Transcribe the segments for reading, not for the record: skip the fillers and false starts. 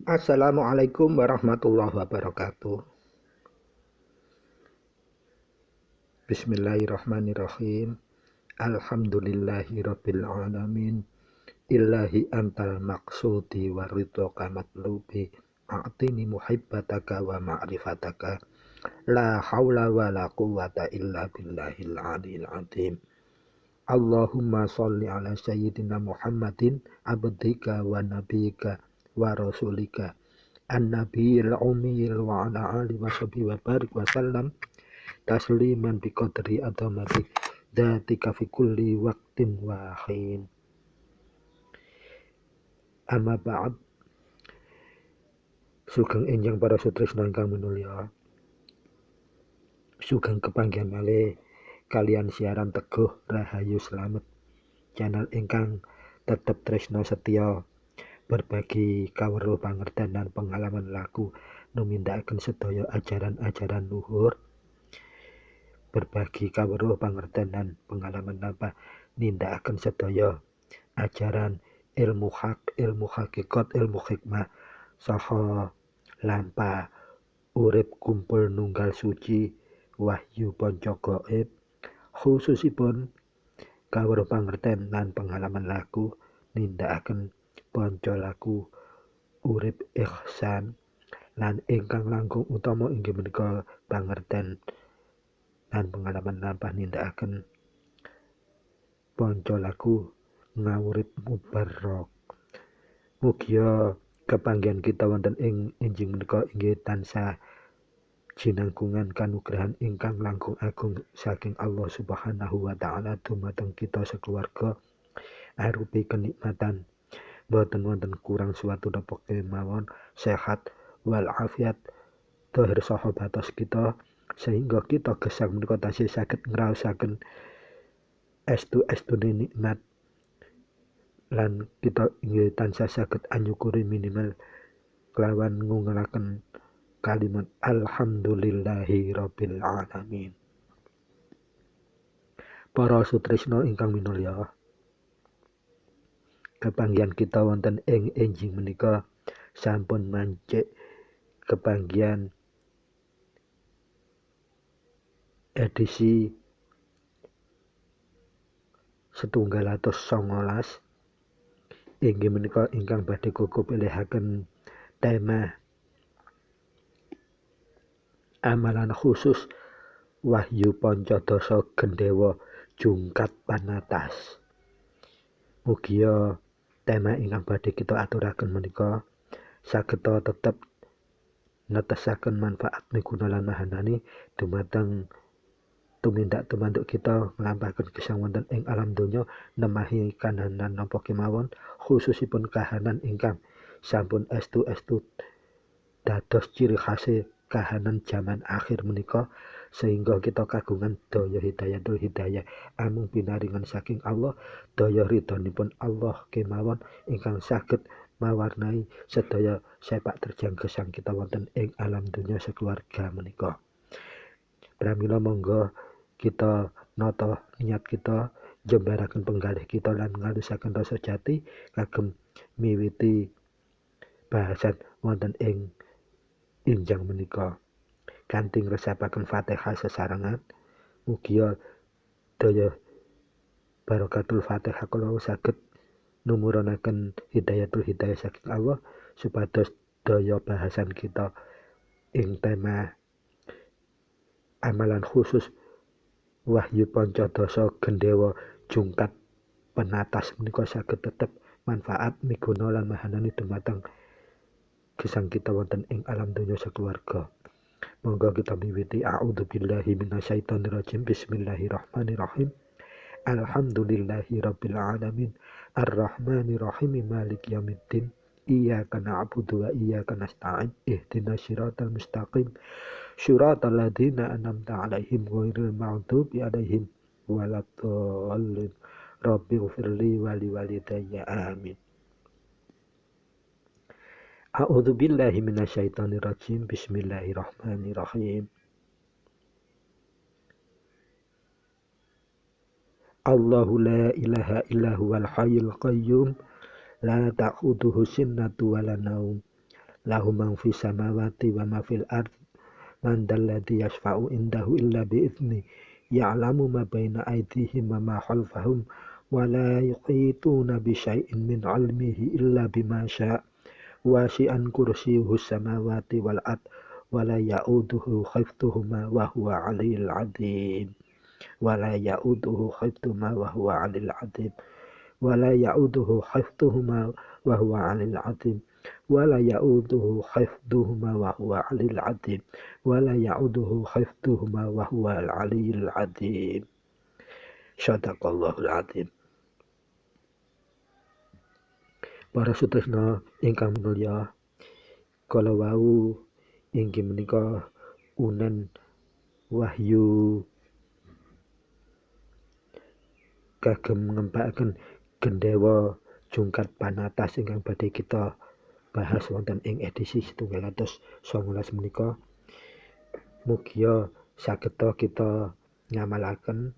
Assalamualaikum warahmatullahi wabarakatuh. Bismillahirrahmanirrahim. Alhamdulillahirabbil alamin. Illahi antal maqsudi waridhoka matlubi. A'tini muhibbataka wa ma'rifataka. La haula wa la quwwata illa billahil aliyil azim. Allahumma sholli ala sayyidina Muhammadin abdika wa nabiyika wa rasulika an-nabiyil ummiyil wa ala alihi wa sahbihi wa barik wa sallam tasliman bi qadri adamati dzatika fi kulli waqtin wa hin. Amma ba'd. Sugeng enjang para sutresna ingkang minulya, sugeng kepanggihan malih kalian siaran Teguh Rahayu Slamet, channel ingkang tetep tresna setya berbagi kawruh pangerten dan pengalaman laku numindakaken sedaya ajaran-ajaran luhur, berbagi kawruh pangerten dan pengalaman napa nindakaken sedaya ajaran ilmu hak, ilmu hakikat, ilmu hikmah saha lampa urip kumpul nunggal suci wahyu panca gaib, khususipun kawruh pangerten lan pengalaman laku nindakaken panca laku urip ihsan lan ingkang langkung utama inggih menika pangerten lan pengalaman lampah nindakaken panca laku ngawurip mubarok. Mugia kepanggihan kita wonten ing injing menika inggih tansah jinangkungan kanugrahan ingkang langkung agung saking Allah Subhanahu wa taala dumateng kita sekeluarga arupi kenikmatan boten wonten kurang suatu napa kemawon, sehat wal afiat dhahir saha batos kita, sehingga kita gesang menika tasih saged ngraosaken estu-estune nikmat lan kita inggih tansah saged anyukuri minimal kelawan ngungelaken kalimat alhamdulillahi rabbil alamin. Para sutresna ingkang minulya, kepanggihan kita wonten ing enjing menika sampun mancik kepanggihan edisi 119 inggih menika ingkang badhe kula pilihaken tema amalan khusus wahyu pancadasa gendewa jungkat panatas. Mugia tema ingkang badhe kita aturaken menika sageta tetep netesaken manfaat miguna lan mahanani dumateng tumindak tumanduk kita nglampahaken gesang wonten ing alam donya nemahi kahanan napa kemawon, khususipun kahanan ingkang sampun estu-estu dados ciri khase kahanan zaman akhir menika, sehingga kita kagungan daya hidayatul hidayah amung pinaringan saking Allah, daya ridhonipun Allah kemawon ingkang saged mawarnai sedaya sepak terjang gesang kita wonten ing alam donya sekeluarga menika. Pramila monggo kita nata niat kita, jembaraken penggalih kita lan ngalusaken rasa jati kagem miwiti bahasan wonten ing injang menika kanthi ngresapaken Fatihah sesarengan. Mugia daya barakatul Fatihah kula saged numurunaken hidayatul hidayah saking Allah supados daya bahasan kita ing tema amalan khusus wahyu pancadasa gendewa jungkat penatas menika saged tetep manfaat miguna lan mahanani dumateng gesang kita wonten ing alam donya sekeluarga. Monggo kita miwiti a'udzubillahi minasyaitonirrajim. Bismillahirrahmanirrahim. Alhamdulillahirabbil alamin arrahmanirrahim maliki yaumiddin iyyaka na'budu wa iyyaka nasta'in ihdinas siratal mustaqim syiratal ladzina an'amta 'alaihim ghairil maghdubi 'alaihim waladdallin rabbighfirli wa liwalidayya amin. A'udzubillahi minasyaitonirrajim. Bismillahirrahmanirrahim. Allahu la ilaha illa huwal hayyul qayyum la ta'khudhuhu sinnatu wa la naum lahu man fis samawati wa ma fil ard man dalladzi yashfa'u indahu illa bi'izni ya'lamu ma baina aydihim wa ma khalfahum wa la yuhituna bi syai'in min 'ilmihi illa bima syaa' wasi'an kursiyyuhus samawati wal ard wa la ya'uduhu hifdzuhuma wa huwa 'aliyyul 'azim wa la ya'uduhu hifdzuhuma wa huwa 'aliyyul 'azim wa la ya'uduhu hifdzuhuma wa huwa 'aliyyul 'azim wa la ya'uduhu hifdzuhuma wa huwa 'aliyyul 'azim wa la ya'uduhu hifdzuhuma wa huwa 'aliyyul 'azim. Shadaqallahul 'azim. Para sutresna ingkang minulya, kala wau inggih menika unen wahyu kagem ngempakaken gendhewa jungkat panatas ingkang badhe kita bahas wonten ing edisi 119 menika. Mugia sageta kita ngamalaken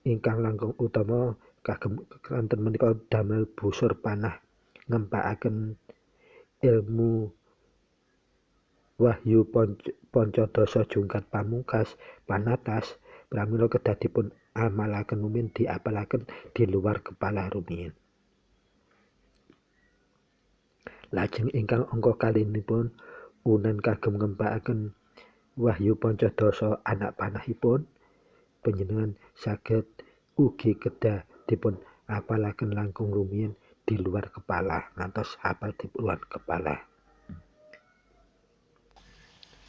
ingkang langkung utama kagem kanten menika damel busur panah ngempakaken ilmu wahyu pancadasa jungkat pamungkas panatas pramila kedah dipun amalaken rumiyin diapalaken di luar kepala rumiyin. Lajeng ingkang angka kalinipun unen kagem ngempakaken wahyu pancadasa anak panahipun panjenengan saged ugi kedah dipun apalaken langkung rumiyin di luar kepala ngantos hafal di luar kepala.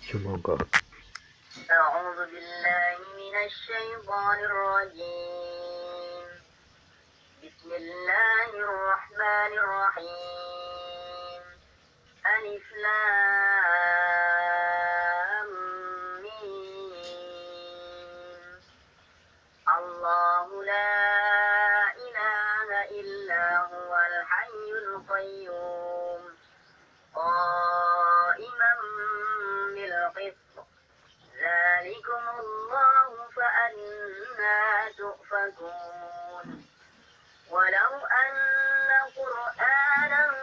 Sumangga. A'udzu billahi minasy syaithanir rajim. Bismillahirrahmanirrahim. Alif lam mim. Allahu la ilaha illa huwal hayyul qayyum. Qa'iman bil qist. Dzalikumullahu fa'anna tu'fakun. Walau anna Qur'anan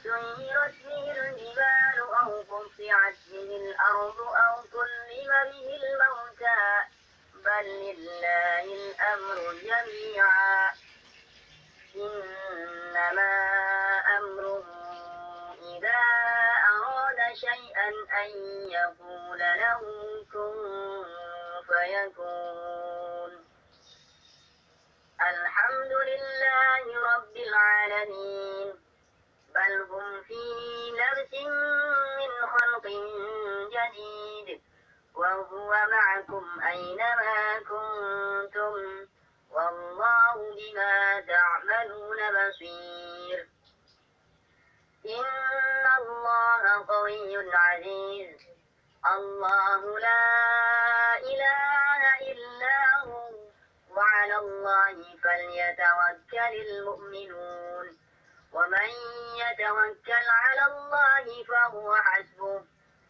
suyirat bihil jibalu aw quti'at bihil ardu aw kullima bihil mauta bal lillahil amru jami'a. Innama amruhu idza arada syai'an an yaqula lahu kun fayakun. Alhamdulillahi rabbil alamin. Bal hum fi labsin min khalqin jadid. Wa huwa ma'akum aynama kuntum. Wallahu bima ta'maluna basir. Inna Allaha qawiyyun 'aziz. Allahu la ilaha illa hu. Wa 'ala Allahi falyatawakkalul mu'minun. Wa man yatawakkal 'ala Allahi fa huwa hasbuh.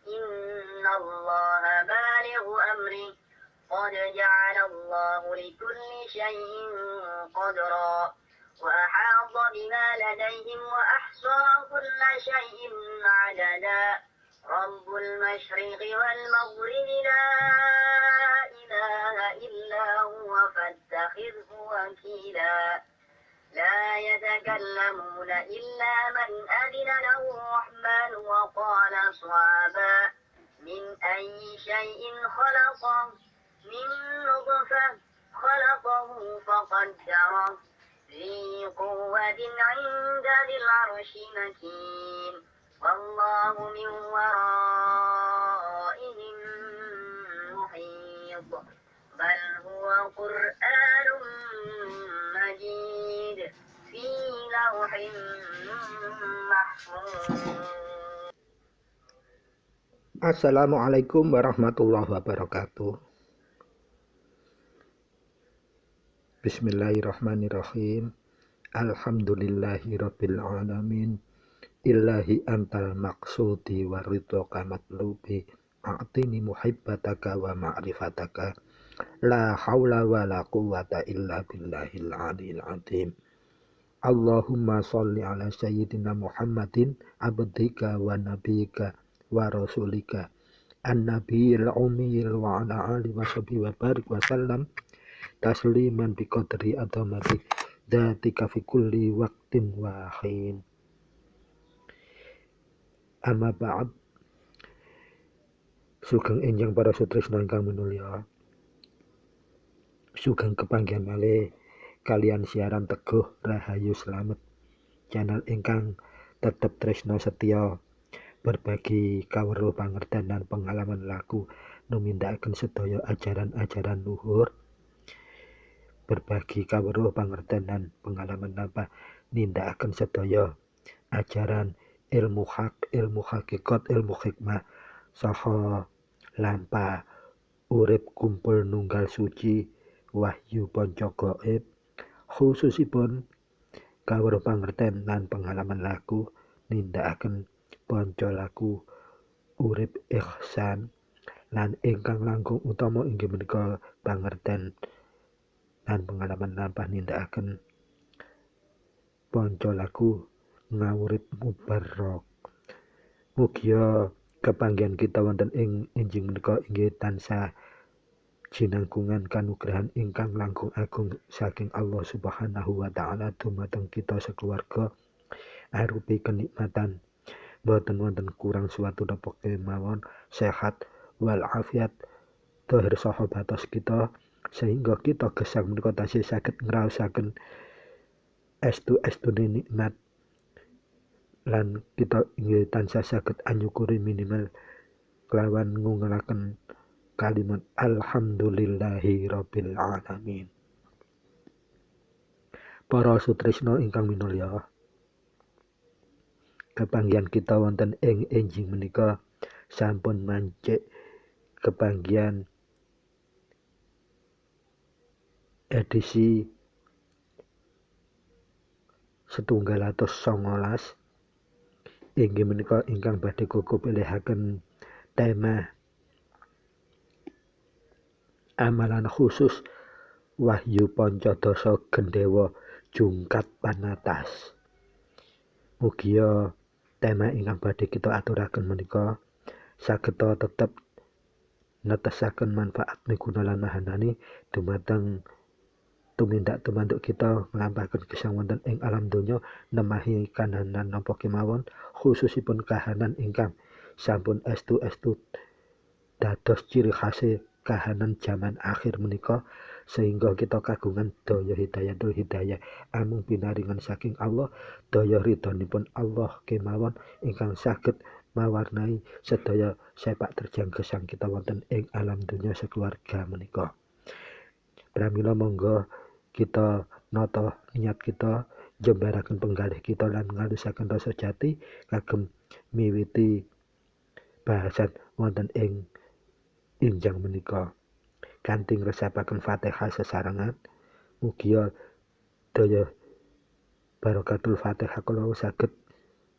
Inna Allaha balighu amri. Qad ja'ala Allahu likulli syai'in qadra. Wa ahata bima ladayhim wa ahsa kulla syai'in 'adada. Rabbul masyriqi wal maghribi la ilaha illa huwa fattakhidhu wakila. La yatakallamuna illa man adina lahu rahman wa qala swaba. Min ayyi syai'in khalaqah. Min nutfah khalaqahu faqaddarah. Fi quwwatin 'inda dhil 'arsy makin. Wallahu min waraihim muhit. Bal huwa Qur'anun majid fi lawhin mahfuz. Assalamualaikum warahmatullahi wabarakatuh. Bismillahirrahmanirrahim. Alhamdulillahi rabbil alamin. Illahi antal maqsudi wa ridhoka matlubi. A'tini muhibbataka wa ma'rifataka. La hawla wa la quwwata illa billahil 'aliyyil 'azim. Allahumma sholli ala sayyidina Muhammadin abdika wa nabiyika wa rasulika an-nabiyil ummiyil wa ala alihi wa sahbihi wa barik wa sallam tasliman bi qadri adamati dzatika fi kulli waqtin wa hin. Amma ba'd. Sugeng enjang para sutresna ingkang minulya. Sugeng kepanggihan malih kalian siaran Teguh Rahayu Slamet, channel ingkang tetep tresna setya berbagi kawruh pangerten dan pengalaman laku numindakaken sedaya ajaran-ajaran luhur, berbagi kawruh pangerten dan pengalaman napa nindakaken sedaya ajaran ilmu hak, ilmu hakikat, ilmu hikmah saha lampa urip kumpul nunggal suci wahyu panca gaib, khususipun kawruh pangerten lan pengalaman laku nindakaken panca laku urip ihsan lan ingkang langkung utama inggih menika pangerten lan pengalaman lampah nindakaken panca laku ngawurip mubarok. Mugia kepanggihan kita wonten ing injing menika inggih tansah jinangkungan kanugrahan ingkang langkung agung saking Allah Subhanahu wa taala dumateng kita sekeluarga arupi kenikmatan boten wonten kurang suatu napa kemawon, sehat wal afiat dhahir saha batos kita, sehingga kita gesang menika tasih saged ngraosaken estu-estune nikmat lan kita inggih tansah saged anyukuri minimal kelawan ngungelaken kalimat alhamdulillahi rabbil alamin. Para sutresna ingkang minulya, kepanggihan kita wonten ing enjing menika sampun mancik kepanggihan edisi 119 inggih menika ingkang badhe kula pilihaken tema amalan khusus Wahyu Pancadasa Gendewa Jungkat Panatas. Mugia tema ingkang badhe kita aturaken menika sageta tetep netesaken manfaat miguna lan mahanani dumateng tumindak tumanduk kita nglampahaken gesang wonten ing alam donya nemahi kahanan napa kemawon, khususipun kahanan ingkang sampun estu-estu dados ciri khase kahanan zaman akhir menika, sehingga kita kagungan daya hidayatul hidayah amung pinaringan saking Allah, daya ridhonipun Allah kemawon ingkang saged mawarnai sedaya sepak terjang gesang kita wonten ing alam donya sekeluarga menika. Pramila monggo kita nata niat kita, jembaraken penggalih kita lan ngalusaken rasa jati kagem miwiti bahasan wonten ing injang menika kanthi ngresapaken Fatihah sesarengan. Mugia daya barakatul Fatihah kula saged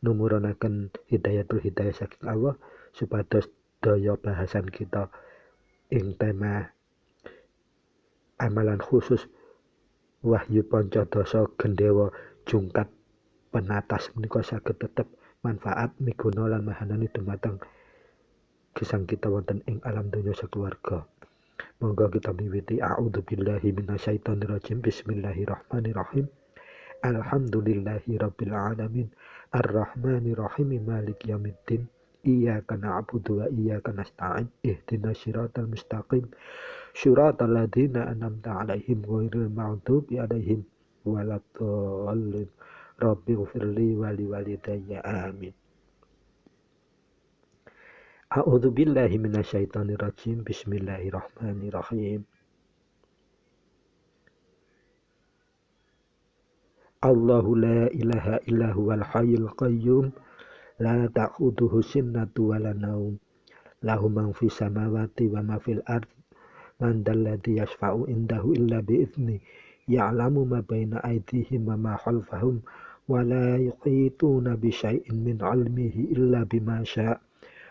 numurunaken hidayatul hidayah saking Allah supados daya bahasan kita ing tema amalan khusus Wahyu Pancadasa Gendewa Jungkat Panatas menika saged tetep manfaat miguna lan mahanani dumateng gesang kita wonten ing alam donya sekeluarga. Monggo kita miwiti a'udzubillahi minasyaitonirrajim. Bismillahirrahmanirrahim. Alhamdulillahi rabbil alamin arrahmanirrahim maliki yaumiddin iyyaka na'budu wa iyyaka nasta'in ihdinas siratal mustaqim syiratal ladzina an'amta 'alaihim ghairil maghdubi 'alaihim waladdallin rabbighfirli wa liwalidayya amin. A'udzubillahi minasyaitonirrajim. Bismillahirrahmanirrahim. Allahu la ilaha illa huwal hayyul qayyum la ta'khudhuhu sinnatu wa la naum lahu man fis samawati wa ma fil ard man dalladzi yashfa'u indahu illa bi idzni ya'lamu ma baina aydihim wa ma khalfahum wa la yuhituna bi syai'in min 'ilmihi illa bima syaa'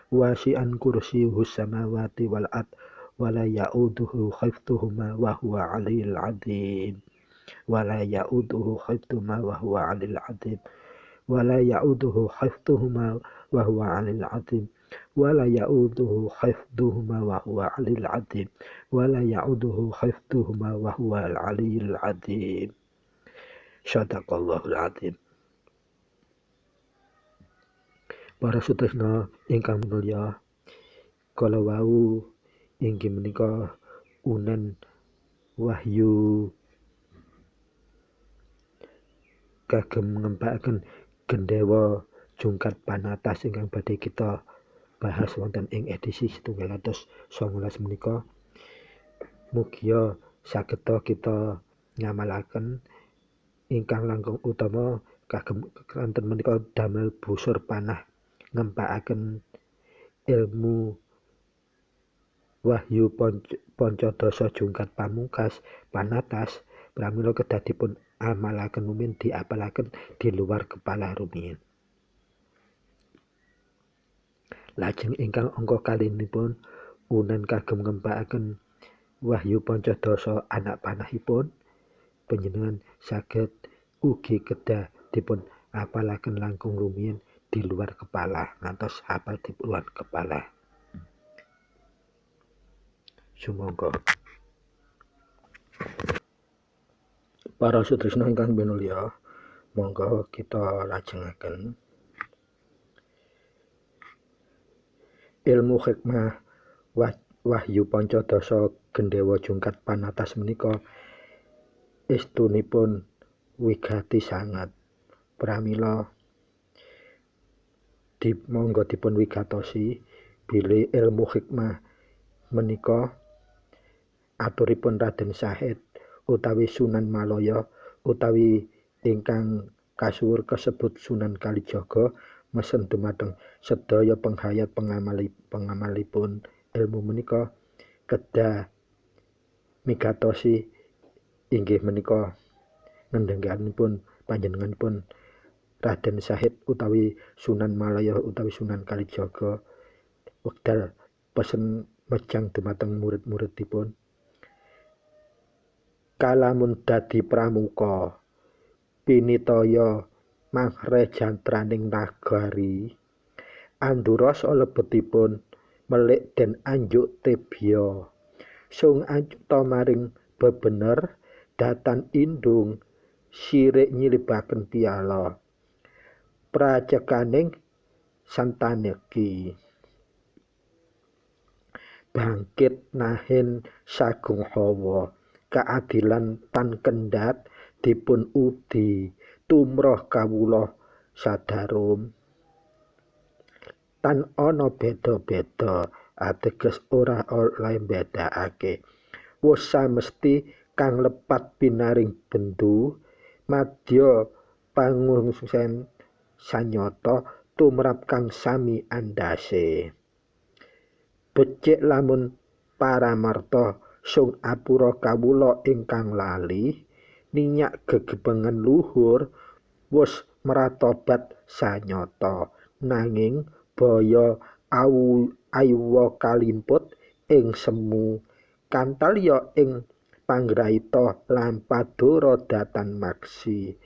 wasi'an kursiyyuhu samawati wal ard wa la ya'uduhu hifdhuhuma wa huwa 'aliyyul 'azim. wala ya'uduhu hifdzuhuma wa huwa 'aliyul 'azim wala ya'uduhu hifdzuhuma wa huwa 'aliyul 'azim wala ya'uduhu hifdzuhuma wa huwa 'aliyul 'azim wala ya'uduhu hifdzuhuma wa huwa 'aliyul 'azim. Shadaqallahul 'azim. Para sutresna ingkang minulya, kala wau inggih menika unen wahyu kagem ngempakaken gendhewa jungkat panatas ingkang badhe kita bahas wonten ing edisi 719 menika. Mugia sageta kita nyamalaken ingkang langkung utama kagem kanten menika damel busur panah ngempakaken ilmu wahyu pancadasa jungkat pamungkas panatas pramila kedah dipun amalaken rumiyin diapalaken di luar kepala rumiyin. Lajeng ingkang angka kalinipun unen kagem ngempakaken wahyu pancadasa anak panahipun panjenengan saged ugi kedah dipun apalaken langkung rumiyin di luar kepala ngantos hafal di luar kepala. Sumangga para sutresna ingkang minulya, monggo kita lajengaken ilmu hikmah wahyu pancadasa gendhewa jungkat panatas menika estunipun wigati sanget pramila monggo dipun wigatosi bilih ilmu hikmah menika aturipun Raden Syahid utawi Sunan Malaya utawi ingkang kasuwur kasebut Sunan Kalijaga mesen dumateng sedaya penghayat pengamalipun ilmu menika kedah migatosi inggih menika ngendhenganipun panjenenganipun Raden Syahid utawi Sunan Malaya utawi Sunan Kalijaga wekdal pesen mejang dumateng murid-muridipun, kalamun dadi pramuka pinitaya mangrejantraning nagari andurasa lebetipun melik den anjuk tebya sung ancuta maring bebener datan indung sirik nyilibaken piala pracekaning santaneki bangkit nahen sagung hawa keadilan tan kendhat dipun udi tumrah kawula sadarum tan ana beda-beda ateges ora oleh mbedakake wis samesti kang lepat pinaring bendu madya pangungsen sanyata tumrap kang sami andhase becik lamun paramarta sung apura kawula ingkang lali ninyak gegebengan luhur wis meratobat sanyata nanging baya aywa kalimput ing semu kantalya ing panggraita lampadura datan maksi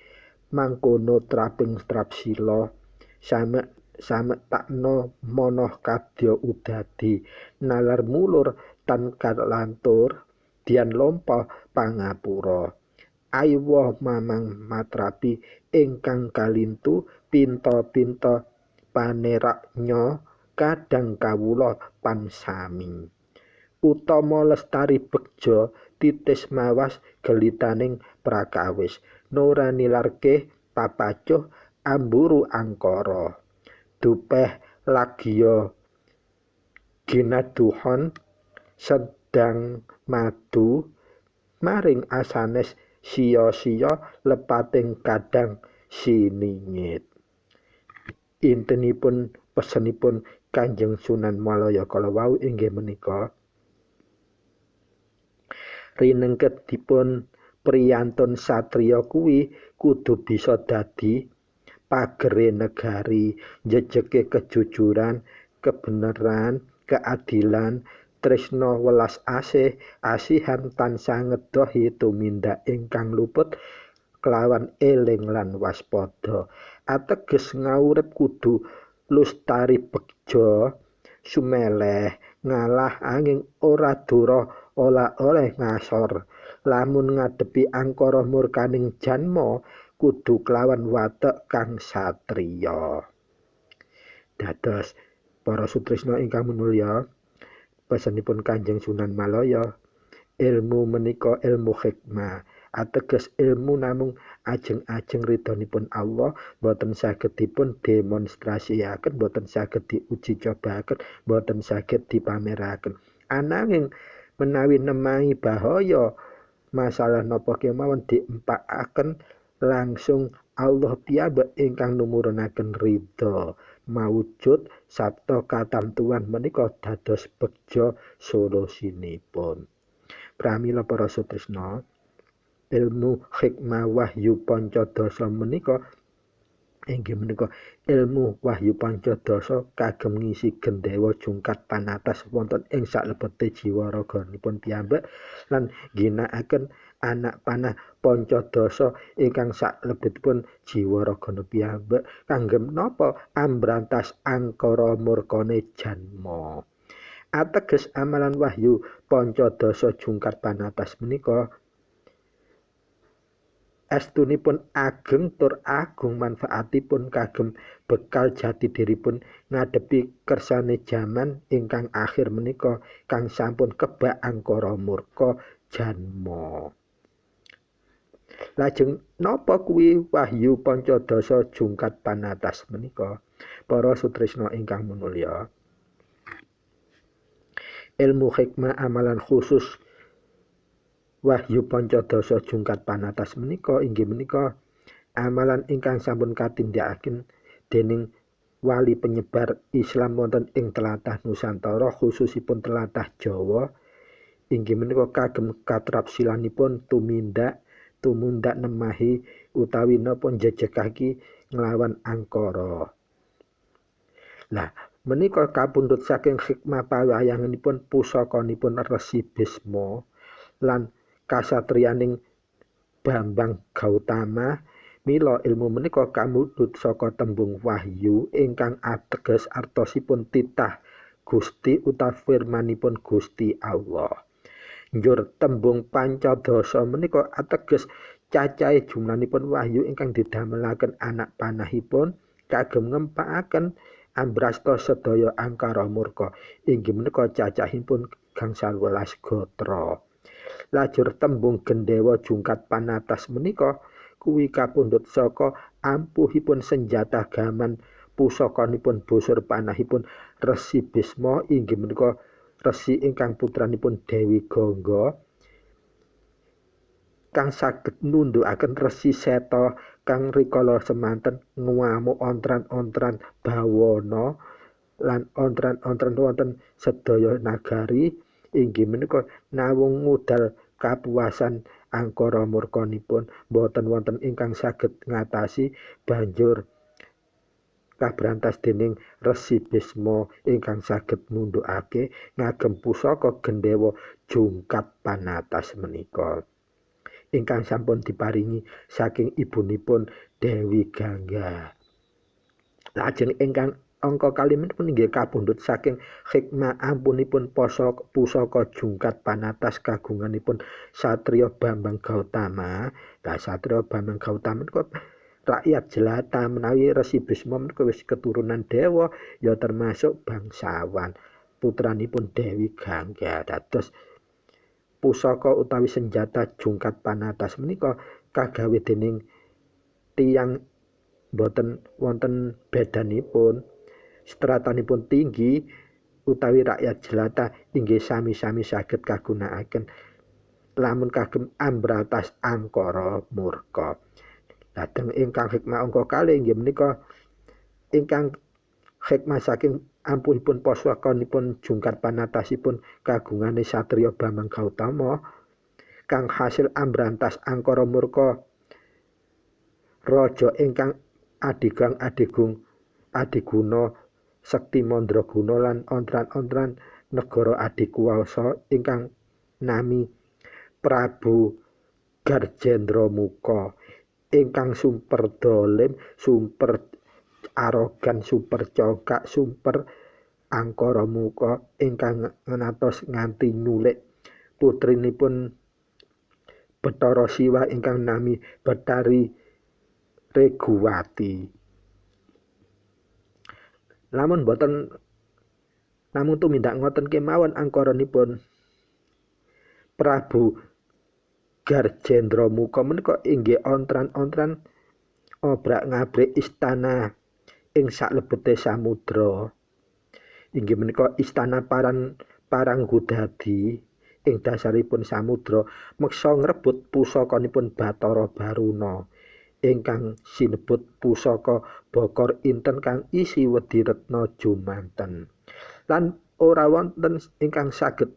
mangkono traping trapsila samek takno monoh kadya udadi nalar mulur tan kalantur dian lompa pangapura aywa mamang matrapi ingkang kalintu pinta-pinta paneraknya kadang kawula pansami utama lestari begja titis mawas gelitaning prakawis nuranilarke papacuh amburu angkara dupeh lagiya ginaduhon sedang madu maring asanes siya-siya lepating kadang siningit. Intinipun pesenipun Kanjeng Sunan Malaya kala wau inggih menika rinengketipun priyantun satriya kuwi kudu bisa dadi pagere negari, jejeke kejujuran, kebenaran, keadilan, tresna welas asih asihan tansah ngedohi tumindak ingkang luput kelawan eling lan waspada. Ateges ngawurip kudu lustari bejo sumeleh ngalah angin ora dura ola oleh ngasor. Lamun ngadepi angkara murkaning janma kudu kelawan watek kang satriya. Dados para sutresna ingkang minulya, pesenipun Kanjeng Sunan Malaya, ilmu menika ilmu hikmah. Ateges ilmu namung ajeng-ajeng ridhonipun Allah, boten saged dipun demonstrasiaken, boten saged diuji cobaaken, boten saged dipameraken. Ananging menawi nemahi bahaya masalah napa kemawon diempakaken langsung Allah piyambak ingkang numurunaken ridha mawujud sabta katamtuan menika dados beja solusinipun. Pramila para sutresna, ilmu hikmah wahyu pancadasa menika inggih menika ilmu wahyu pancadasa kagem ngisi gendhewa jungkat panatas wonten ing salebete jiwa raganipun piyambak lan ginakaken anak panah pancadasa ingkang salebetipun jiwa ragana piyambak kangge napa ambrantas angkara murkane janma. Ateges amalan wahyu pancadasa jungkat panatas menika estunipun ageng tur agung manfaatipun kagem bekal jati diripun ngadepi kersane jaman ingkang akhir menika kang sampun kebak angkara murka janma. Lajeng napa kuwi wahyu pancadasa jungkat panatas menika? Para sutresna ingkang minulya, ilmu hikmah amalan khusus wahyu pancadasa jungkat panatas menika inggih menika amalan ingkang sampun katindakaken dening wali penyebar Islam wonten ing tlatah Nusantara khususipun tlatah Jawa inggih menika kagem katrapsilanipun tumindak nemahi utawi napa njejegake nglawan angkara. Lah menika kapundhut saking hikmah pawayanganipun pusakanipun Resi Bisma lan kasatriyaning Bambang Gautama. Mila ilmu menika kamundhut saka tembung wahyu ingkang ateges artosipun titah Gusti utawi firmanipun Gusti Allah. Njur tembung pancadasa menika ateges cacahe jumlahipun wahyu ingkang didamelaken anak panahipun kagem ngempakaken ambrasta sedaya angkara murka inggih menika cacahipun gangsal welas gatra. Lajur tembung gendhewa jungkat panatas menika kuwi kapundhut saka ampuhipun senjata gaman pusakanipun busur panahipun Resi Bisma inggih menika resi ingkang putranipun Dewi Gangga kang saged nundhukaken Resi Seta kang rikala semanten ngamuk ontran-ontran bawana lan ontran-ontran wonten sedaya nagari inggih menika nawung ngudal kapuasan angkara murkanipun boten wonten ingkang saged ngatasi banjur kabrantas dening Resi Bisma ingkang saged nundhukake ngagem pusaka gendhewa jungkat panatas menika ingkang sampun diparingi saking ibunipun Dewi Gangga. Lajeng ingkang angka kalimanipun inggih kapundhut saking hikmah ampunipun pusaka jungkat panatas kagunganipun satriya Bambang Gautama. Lah satriya Bambang Gautama menika rakyat jelata menawi Resi Bisma menika wis keturunan dewa ya termasuk bangsawan putranipun Dewi Gangga. Dados pusaka utawi senjata jungkat panatas menika kagawe dening tiyang boten wonten bedanipun stratanipun tinggi utawi rakyat jelata inggih sami-sami saged kagunakaken lamun kagem ambratas angkara murka. Lajeng ingkang hikmah angka kalih inggih menika ingkang hikmah saking ampuhipun pusakanipun jungkat panatasipun kagungane satriya Bambang Gautama kang hasil ambrantas angkara murka raja ingkang adiguna Sekti Mandraguna lan ontran-ontran negara adikuwasa ingkang nami Prabu Garjendramuka ingkang sumper dolim, sumper arogan, sumper congkak, sumper angkara muka ingkang ngantos nganti nyulik putrinipun Bathara Siwa ingkang nami Bathari Reguwati. Lamun boten namung tumindak ngoten kemawon angkaranipun Prabu Garjendramuka menika inggih ontran-ontran obrak-ngabrik istana ing salebete samudra. Inggih menika istana Paranggudadi ing dasaripun samudra meksa ngrebut pusakanipun Bathara Baruna ingkang sinebut pusaka Bokor Inten kang isi wedi retna jumanten. Lan ora wonten ingkang saged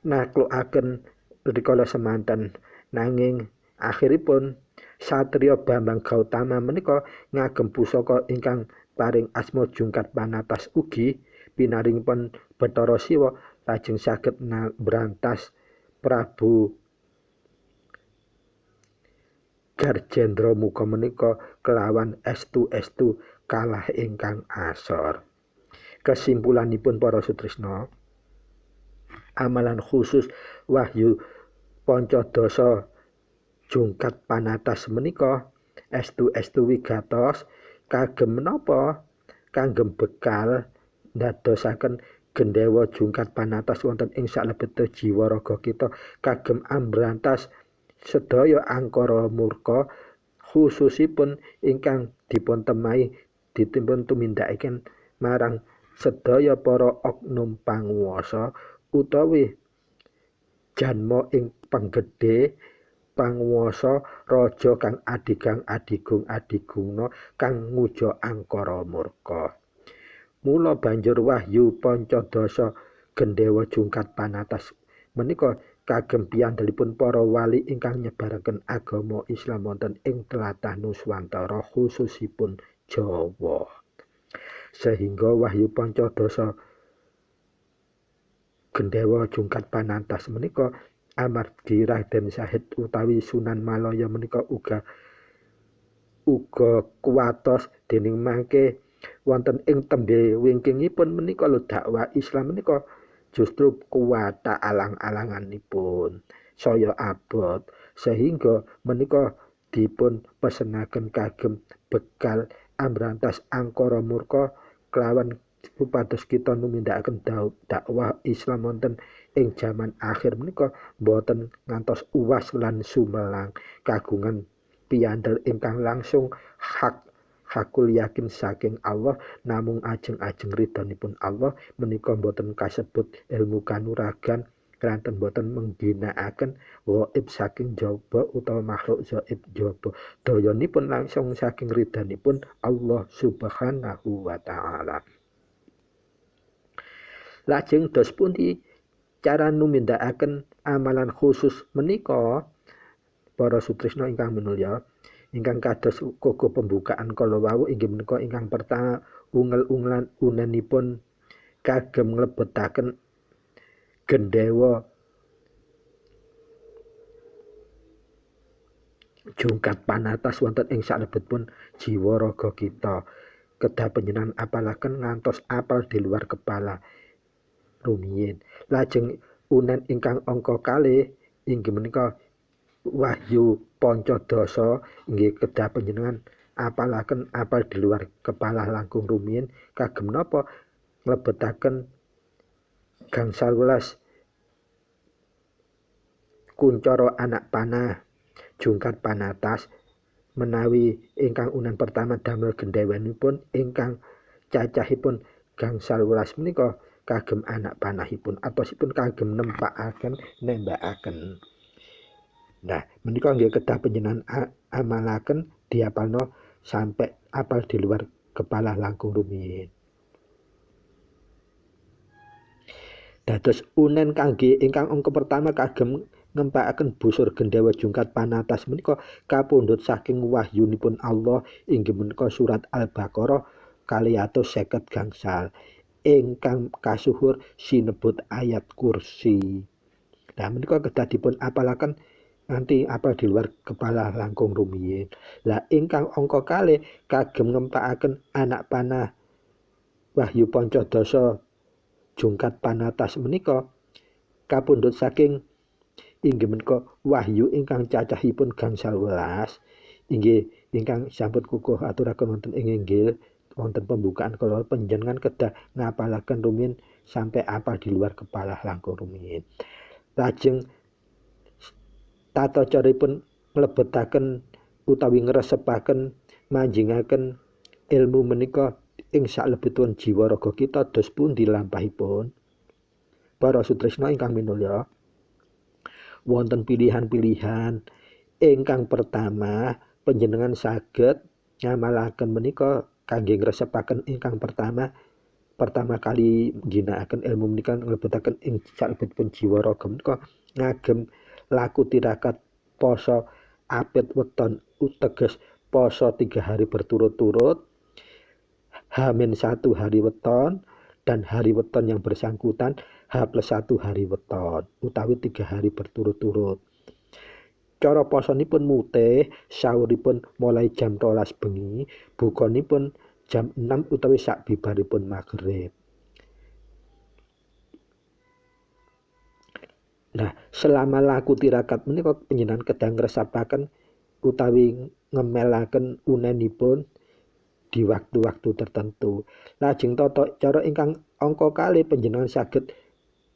naklukaken rikala semanten, nanging akhiripun Satriya Bambang Gautama menika ngagem pusaka ingkang paring asma Jungkat Panatas ugi pinaringipun Bathara Siwa lajeng saged mbrantas Prabu Garjendramuka menika kelawan estu-estu kalah ingkang asor. Kesimpulanipun para sutresna, amalan khusus Wahyu Pancadasa Jungkat Panatas menika estu-estu wigatos kagem menapa? Kagem bekal ndadosaken Gendhewa Jungkat Panatas wonten ing salebete jiwa raga kita kagem ambrantas sedaya angkara murka khususipun ingkang dipun temahi dipun tumindakaken marang sedaya para oknum panguwasa utawi janma ing penggede panguwasa raja kang adigang adigung adiguna kang nguja angkara murka. Mula banjur Wahyu Pancadasa Gendhewa Jungkat Panatas menika kagem piyandelipun para wali ingkang nyebaraken agama Islam wonten ing tlatah Nuswantara khususipun Jawa. Sehingga Wahyu Pancadasa Gendhewa Jungkat Panatas menika amargi Raden Syahid utawi Sunan Malaya menika uga kuwatos dening mangke wonten ing tembe wingkingipun menika lho dakwah Islam menika justru kuwat alang-alanganipun saya abot sehingga menika dipun pesenaken kagem bekal ambrantas angkara murka kelawan supados kita numindakaken dakwah Islam wonten ing jaman akhir menika boten ngantos uwas lan sumelang kagungan piyandel ingkang langsung hakul yakin saking Allah namung ajeng-ajeng ridhonipun Allah menika boten kasebut ilmu kanuragan kranten boten mengginakaken gaib saking jaba utawa makhluk gaib jaba dayanipun langsung saking ridhonipun Allah Subhanahu wa taala. Lajeng dos pundi cara numindakaken amalan khusus menika para sutresna ingkang minulya ingkang kados koko pembukaan kala wau inggih menika ingkang pertama ungel-ungelan unenipun kagem nglebetaken Gendhewa Jungkat Panatas wonten ing salebetipun jiwa raga kita kedah panjenengan apalaken ngantos apal di luar kepala rumiyin. Lajeng unen ingkang angka kalih inggih menika Wahyu Pancadasa inggih kedah panjenengan apalaken apal di luar kepala langkung rumiyin kagem napa nglebetaken gangsal welas kuncara anak panah Jungkat Panatas menawi ingkang unen pertama damel gendhewanipun ingkang cacahipun gangsal welas menika kagem anak panahipun atosipun kagem nembakaken. Nah, menika nggih kedah panjenengan amalaken diapalno sampai apal di luar kepala langkung rumiyin. Dados unen kangge ingkang angka pertama kagem ngempakaken busur gendewa jungkat panatas menika kapundhut saking wahyunipun Allah inggih menika surat Al-Baqarah 250 gangsal ingkang kasuhur sinebut ayat kursi. Nah menika kedah dipun apalaken nganti apal di luar kepala langkung rumiyin. Lah ingkang angka kalih kagem ngempakaken anak panah Wahyu Pancadasa jungkat panatas menika kapundhut saking inggih menika wahyu ingkang cacahipun gangsal welas inggih ingkang sampun kukuh aturaken wonten ing inggil wonten pembukaan kalau panjenengan kedah ngapalaken rumiyin sampai apal di luar kepala langkung rumiyin. Lajeng tata caripun mlebetaken utawi ngresepaken manjingaken ilmu menika ing salebetipun jiwa raga kita dos pundi lampahipun. Para sutresna ingkang minulya, wonten pilihan-pilihan. Ingkang pertama, panjenengan saged ngamalaken menika kangge ngresepaken ingkang pertama kali ginakaken ilmu menika nglebetaken ing salebetipun jiwa raga menika ngagem laku tirakat poso apit weton uteges poso 3 hari berturut-turut H-1 hari weton dan hari weton yang bersangkutan H+1 hari weton utawi 3 hari berturut-turut. Cara posonipun mutih sahuripun mulai jam 12 bengi, bukanipun jam 6 utawi sak bibaripun maghrib. Nah, selama laku tirakat menika panjenengan kedah ngresapaken utawi ngemelaken unenipun di waktu-waktu tertentu. Lajeng tata cara ingkang angka kalih panjenengan saged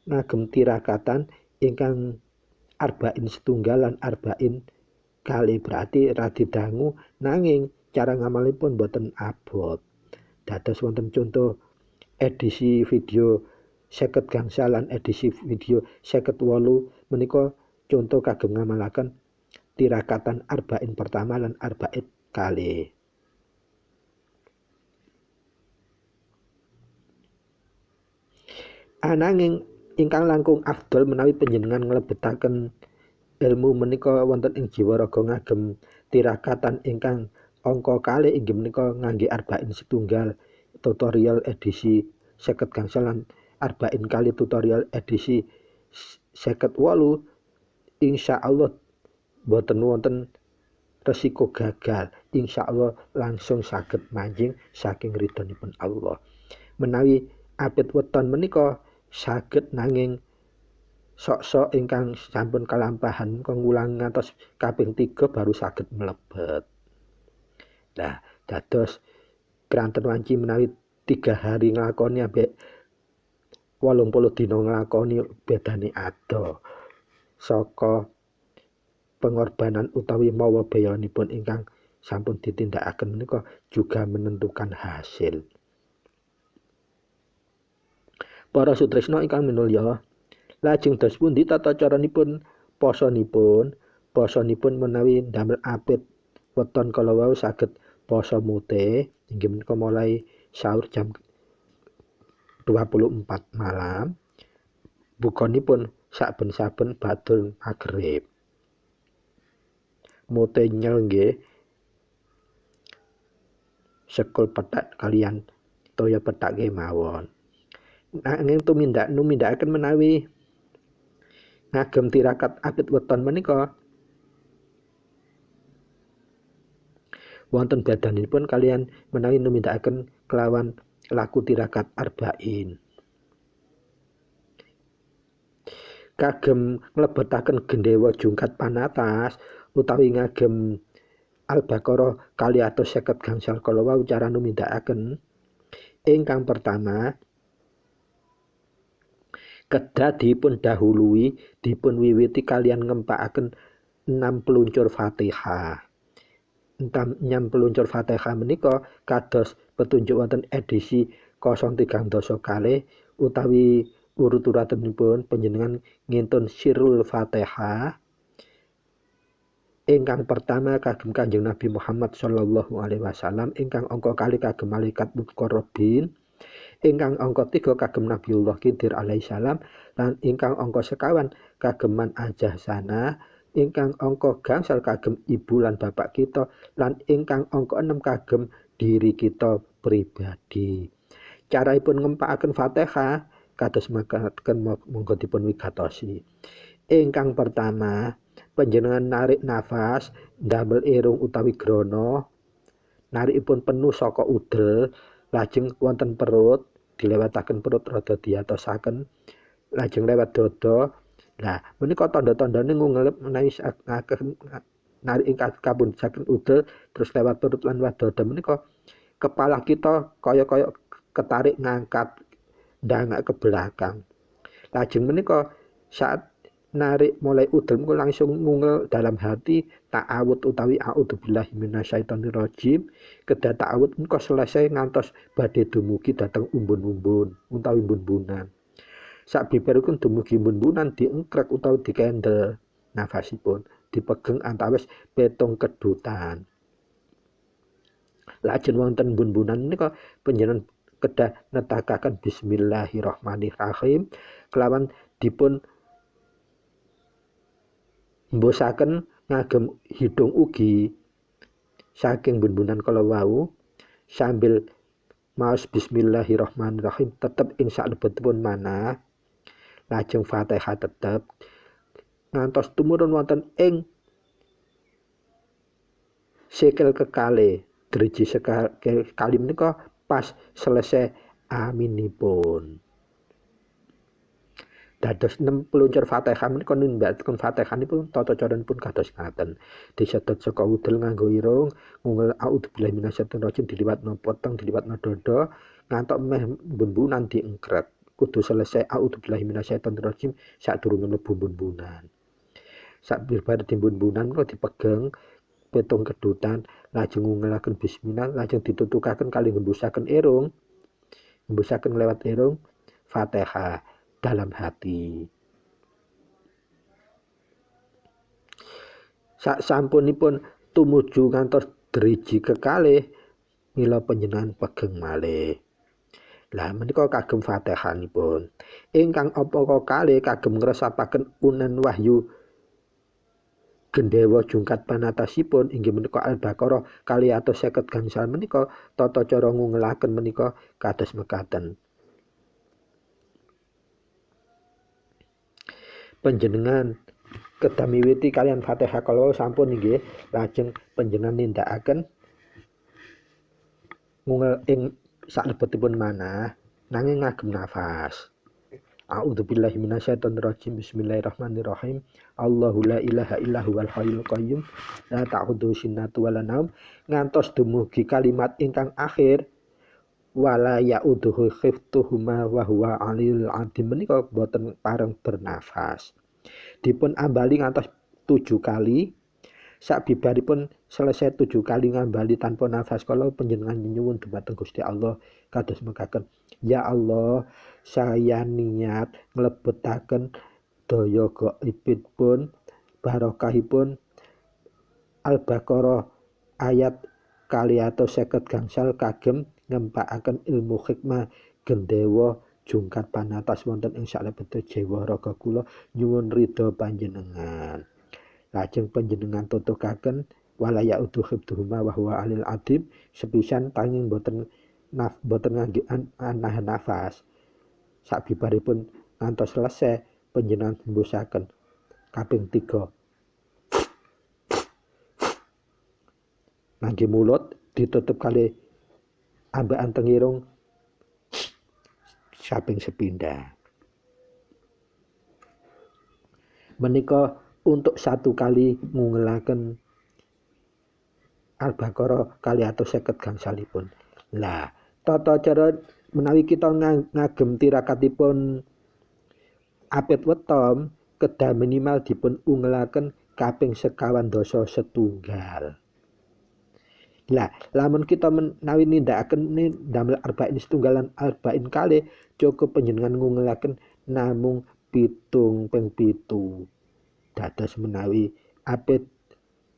ngagem tirakatan ingkang arba'in setunggal lan arba'in kali berarti radi dangu nanging cara ngamalipun boten abot. Dados wonten contoh edisi video 50 gangsal lan edisi video 58 menika contoh kagem ngamalaken tirakatan arba'in pertama lan arba'in kali. Ananging ingkang langkung afdol menawi panjenengan nglebetaken ilmu menika wonten ing jiwa raga ngagem tirakatan ingkang angka kalih inggih menika ngangge arba'in setunggal tutorial edisi 50 gangsal lan arba'in kali tutorial edisi 58 insyaallah boten wonten resiko gagal. Insyaallah langsung saged manjing saking ridhonipun Allah. Menawi apit weton menika saged nanging sok-sok ingkang sampun kalampahan ngulang ngantos kaping 3 baru saged mlebet. Nah, dados kranten wanci menawi 3 hari nglakoni ambek 80 dina nglakoni bedane ado. Saka pengorbanan utawi mawa beyanipun ingkang sampun ditindakaken menika juga menentukan hasil. Para sutresna ingkang minulya, lajeng dos pundi tata caranipun posonipun? Posonipun menawi damel apit weton kala wau saged poso mutih inggih menika mulai sahur jam 24 malam. Bukanipun saben-saben badul maghrib. Mutih nyel nggih sekul petak kalian toya petak kemawon. Nanging numindakaken menawi ngagem tirakat apit weton menika wonten badanipun kalian menawi numindakaken kelawan laku tirakat arba'in. Kagem nglebetaken gendewa jungkat panatas utawi ngagem Al-Baqarah 250 gangsal kala wau cara numindakaken ingkang pertama kedah dipun dahului dipun wiwiti kalian ngempakaken 6 peluncur Fatihah. 6 peluncur Fatihah menika kados petunjuk wonten edisi 030 kalih utawi urut-uratanipun panjenengan ngintun sirrul Fatihah. Ingkang pertama kagem Kanjeng Nabi Muhammad sallallahu alaihi wasallam ingkang angka kalih kagem malaikat muqarrabin Ingkang angka 3 kagem Nabiullah Khidir alaihissalam lan ingkang angka 50 kagem Man Ajahsana, ingkang angka gangsal kagem ibu lan bapak kita, lan ingkang angka 6 kagem diri kita pribadi. Carapun ngempakaken Fatihah kados makaten monggo dipun wigatosi. Ingkang pertama, panjenengan narik nafas ndamel irung utawi grana, narikipun penuh saka udel, lajeng wonten perut, dilewataken perut rada diatosaken, lajeng lewat dada. Lah menika tanda-tandane ngungelep menawi narik ingkang kapunjaken udel terus lewat perut lan lewat dada menika kepala kita kaya ketarik ngangkat ndangak ke belakang. Lajeng menika saat narik mulai udel langsung ngungel dalam hati ta'awud utawi a'udzubillahi minasyaitonirrajim. Kedah ta'awud menika selesai ngantos badhe dumugi dhateng umbun-umbun utawi umbun-umbunan. Sabibaripun dumugi umbun-umbunan diengkrek utawi dikendel nafasipun, dipegeng antawis 7 kedutan. Lajeng wonten umbun-umbunan menika panjenengan kedah netakaken bismillahirrahmanirrahim kelawan dipun mbosaken ngagem hidung ugi saking bunbunan kala wau sambil maos bismillahirrahmanirrahim tetep ing salebetipun manah, lajeng Fatihah tetep ngantos tumurun wonten ing sikil kekalih driji sekali menika pas selesai aminipun. Dados 6 peluncur Fatihah menika nindakaken Fatihanipun tata caranipun kados ngaten. Disedot saka udel nganggo irung, ngungel a'udzubillahi minasyaitonirrajim diliwatno poteng, diliwatno dada, ngantos meh bunbunan diengkrek. Kudu selesai a'udzubillahi minasyaitonirrajim sadurunge mlebu bunbunan. Sabibar dimbun-bunan menika dipegeng 7 kedutan, lajeng ngungelaken bismillah, lajeng ditutukaken kalih ngembusaken irung. Ngembusaken lewat irung Fatihah dalam hati. Sak sampunipun tumuju ngantos driji kekalih mila panjenengan pegeng malih. Lah menika kagem Fatihanipun. Ingkang apa kalih kagem ngresapaken unen wahyu Gendewa jungkat panatasipun inggih menika Al-Baqarah 250 gangsal menika tata cara ngungelaken menika kados mekaten. Panjenengan kedah miwiti kalian Fatihah kala sampun nggih, lajeng panjenengan nindakaken ngungel ing salebetipun manah nanging ngagem nafas. A'udzubillahi minasyaitonirrajim. Bismillahirrahmanirrahim. Allahu la ilaha illa huwal hayyul qayyum la ta'khudhuhu sinatun wa la naum ngantos dumugi kalimat ingkang akhir wala ya'udzuhu khiftuhuma wa huwa aliyul azim menika boten pareng bernafas. Dipun ambali ngantos 7 kali. Sabibaripun selesai 7 kali ngambali tanpa nafas kala panjenengan nyuwun dumateng Gusti Allah kados mekaten, ya Allah, saya niat nglebetaken daya gaibipun barokahipun Al-Baqarah ayat 250 gangsal kagem ngempakaken ilmu hikmah gendewa jungkat panatas wonten ing salebete jiwa raga kula nyuwun ridho panjenengan. Lajeng panjenengan tutukaken wala ya'udhu khibtuhuma wa huwa alil adim sepisan tanging boten ngangge nahan nafas. Sabibaripun ngantos selesai panjenengan hembusaken kaping 3 ngangge mulut ditutup kali ambekan teng irung kaping sepindhah. Menika untuk 1 kali ngungelaken Al-Baqarah 250 gangsalipun. Lah, tata cara menawi kita ngagem tirakatipun apit weton kedah minimal dipun ungelaken kaping 51 Lah, lamun kita menawi nindakaken damel arba'in setunggal lan arba'in kalih cukup panjenengan ngungelaken namung 7 ping 7. Dados menawi apit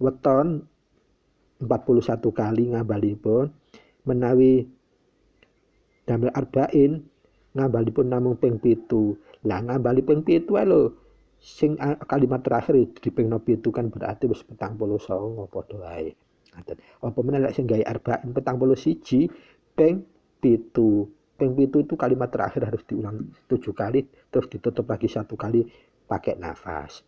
weton 41 kali ngambalipun, menawi damel arba'in ngambalipun namung ping 7. Lah ngambali ping 7 ae lho. Sing kalimat terakhir dipingno 7 kan berarti wis 49 padha wae. Ngaten. Apa meneh lek sing gawe arba'in 41 ping 7. Ping 7 itu kalimat terakhir harus diulang 7 kali terus ditutup lagi 1 kali pakai nafas.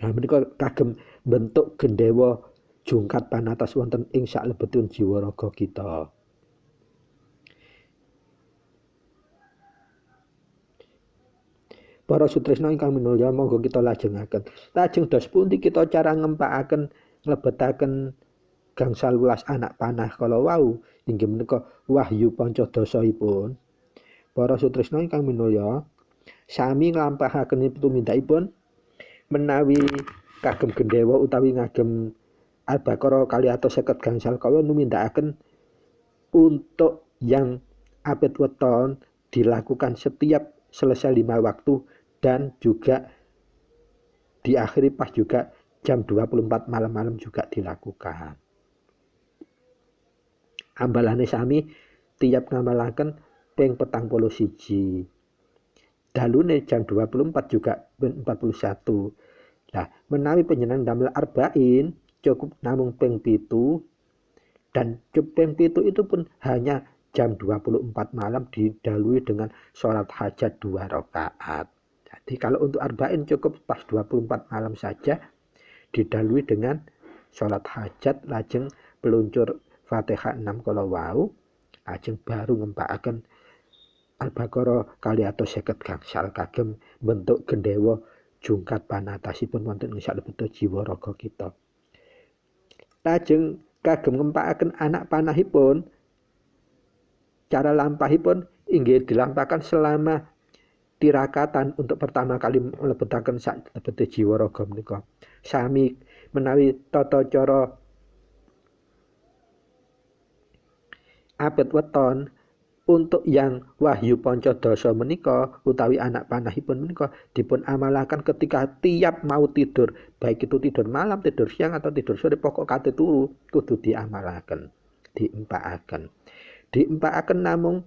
Nah menika kagem bentuk gendewa jungkat panatas wonten ing salebetipun jiwa raga kita. Para sutresna ingkang minulya monggo kita lajengaken. Lajeng dos pundi kita cara ngempakaken nglebetaken gangsal welas anak panah kala wau inggih menika wahyu pancadosaipun. Para sutresna ingkang minulya sami nglampahaken tumindakipun menawi kagem gendewa utawi ngagem Al-Baqarah 250 gangsal kala numindakaken untuk yang abad weton dilakukan setiap selesai 5 waktu dan juga diakhiri pas juga jam 24 malam-malam juga dilakukan. Ambalane sami tiap ngamalaken ping 41. Dalune jam 24 juga ben 41. Nah, menawi panjenengan damel arba'in cukup namung ping 7 dan ping 7 itu pun hanya jam 24 malam didahului dengan sholat hajat 2 rakaat. Jadi kalau untuk arba'in cukup pas 24 malam saja didahului dengan sholat hajat lajeng peluncur Fatihah 6 kala wau lajeng baru ngempakaken Al-Baqarah 250 gangsal kagem bentuk gendewa jungkat panatasipun wonten ing salebetipun jiwa raga kita. Lajeng kagem ngempakaken anak panahipun cara lampahipun inggih dilampahaken selama tirakatan untuk pertama kali mlebetaken salebetipun jiwa raga menika. Sami menawi tata cara abad weton untuk yang wahyu pancadasa menika utawi anak panahipun menika dipun amalaken ketika tiap mau tidur, baik itu tidur malam, tidur siang atau tidur sore pokok kate turu kudu diamalaken, diempakaken. Diempakaken namung